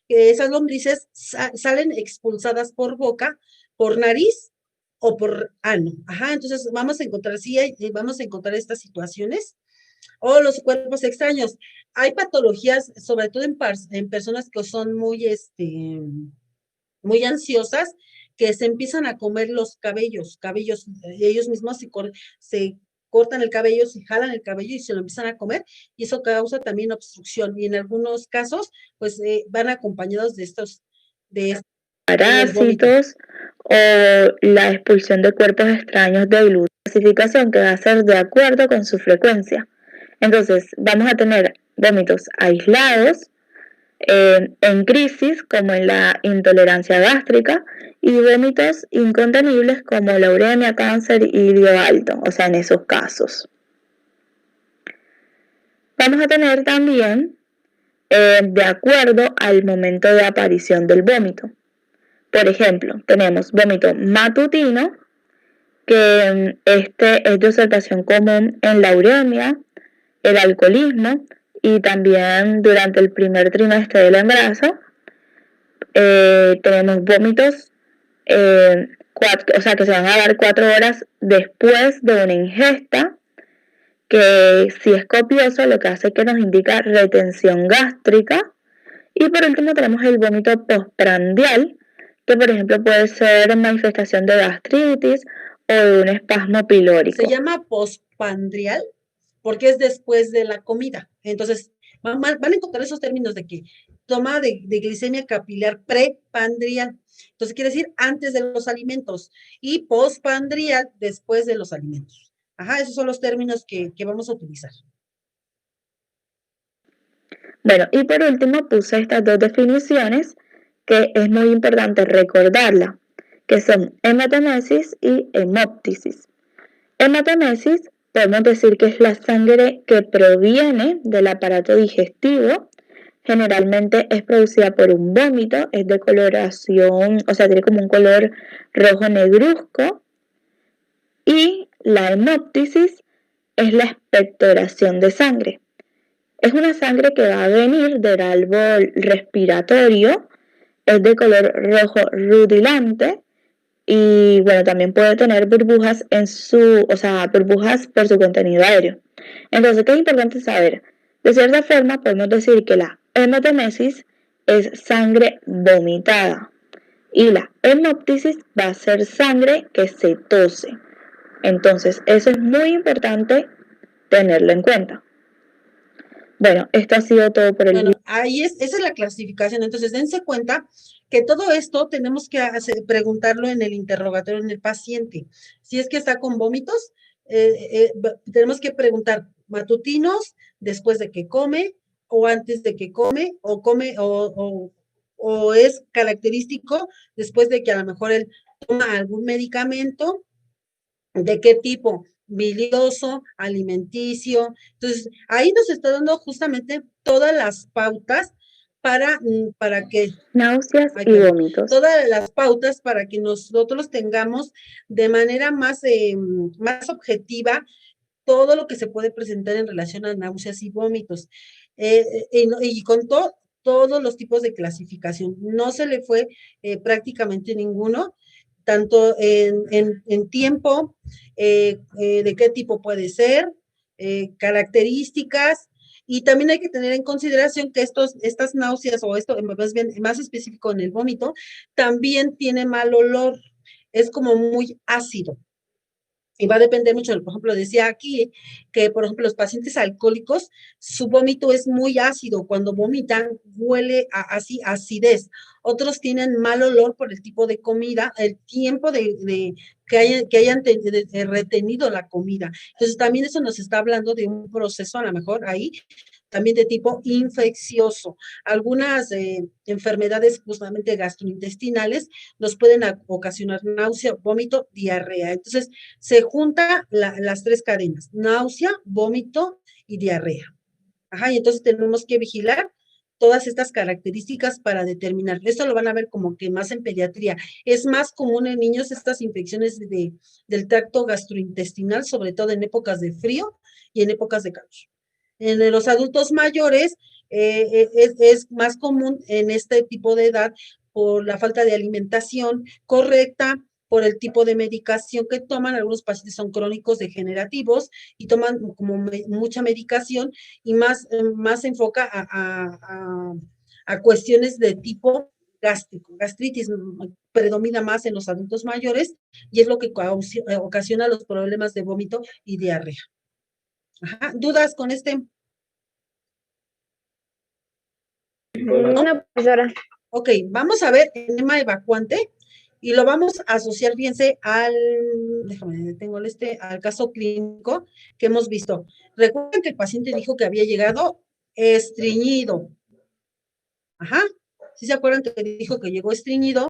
esas lombrices salen expulsadas por boca, por nariz o por ano. Ajá, entonces vamos a encontrar, vamos a encontrar estas situaciones. O los cuerpos extraños. Hay patologías, sobre todo en personas que son muy ansiosas, que se empiezan a comer los cabellos, ellos mismos se cortan el cabello, se jalan el cabello y se lo empiezan a comer, y eso causa también obstrucción, y en algunos casos, pues van acompañados de parásitos o la expulsión de cuerpos extraños de gluten. Clasificación que va a ser de acuerdo con su frecuencia. Entonces, vamos a tener vómitos aislados, en crisis, como en la intolerancia gástrica, y vómitos incontenibles como la uremia, cáncer y iodio alto, o sea, en esos casos. Vamos a tener también, de acuerdo al momento de aparición del vómito. Por ejemplo, tenemos vómito matutino que este es de observación común en la uremia, el alcoholismo y también durante el primer trimestre del embarazo. Tenemos vómitos, o sea, que se van a dar 4 horas después de una ingesta, que si es copioso lo que hace es que nos indica retención gástrica. Y por último tenemos el vómito postprandial, que por ejemplo puede ser manifestación de gastritis o de un espasmo pilórico. Se llama postprandial porque es después de la comida. Entonces, van a encontrar esos términos de que toma de glicemia capilar prepandrial. Entonces, quiere decir antes de los alimentos y postpandrial después de los alimentos. Ajá, esos son los términos que vamos a utilizar. Bueno, y por último puse estas 2 definiciones que es muy importante recordarla, que son hematemesis y hemoptisis. Hematemesis podemos decir que es la sangre que proviene del aparato digestivo. Generalmente es producida por un vómito, es de coloración, o sea, tiene como un color rojo negruzco. Y la hemoptisis es la expectoración de sangre. Es una sangre que va a venir del árbol respiratorio, es de color rojo rutilante y bueno, también puede tener burbujas burbujas por su contenido aéreo. Entonces, ¿qué es importante saber? De cierta forma, podemos decir que la hematemesis es sangre vomitada y la hemoptisis va a ser sangre que se tose. Entonces, eso es muy importante tenerlo en cuenta. Bueno, esto ha sido todo por el video. Esa es la clasificación. Entonces, dense cuenta que todo esto tenemos que preguntarlo en el interrogatorio en el paciente. Si es que está con vómitos, tenemos que preguntar matutinos, después de que come, o antes de que come, o es característico después de que a lo mejor él toma algún medicamento, ¿de qué tipo? Bilioso, alimenticio. Entonces, ahí nos está dando justamente todas las pautas para que náuseas y vómitos. Todas las pautas para que nosotros tengamos de manera más objetiva todo lo que se puede presentar en relación a náuseas y vómitos. Y con todos los tipos de clasificación. No se le fue prácticamente ninguno, tanto en tiempo, de qué tipo puede ser, características, y también hay que tener en consideración que estas náuseas, o esto más específico en el vómito, también tiene mal olor, es como muy ácido. Y va a depender mucho, por ejemplo, decía aquí que, por ejemplo, los pacientes alcohólicos, su vómito es muy ácido. Cuando vomitan, huele a acidez. Otros tienen mal olor por el tipo de comida, el tiempo que hayan retenido la comida. Entonces, también eso nos está hablando de un proceso, a lo mejor ahí, también de tipo infeccioso. Algunas enfermedades justamente gastrointestinales nos pueden ocasionar náusea, vómito, diarrea. Entonces, se juntan las 3 cadenas, náusea, vómito y diarrea. Ajá, y entonces tenemos que vigilar todas estas características para determinar. Esto lo van a ver como que más en pediatría. Es más común en niños estas infecciones del tracto gastrointestinal, sobre todo en épocas de frío y en épocas de calor. En los adultos mayores es más común en este tipo de edad por la falta de alimentación correcta, por el tipo de medicación que toman. Algunos pacientes son crónicos degenerativos y toman como mucha medicación y más se enfoca a cuestiones de tipo gástrico. Gastritis predomina más en los adultos mayores y es lo que ocasiona los problemas de vómito y diarrea. Ajá. ¿Dudas con este? No, profesora. Ok, vamos a ver el tema evacuante y lo vamos a asociar, fíjense, al caso clínico que hemos visto. Recuerden que el paciente dijo que había llegado estreñido. Ajá. ¿Sí se acuerdan que dijo que llegó estreñido?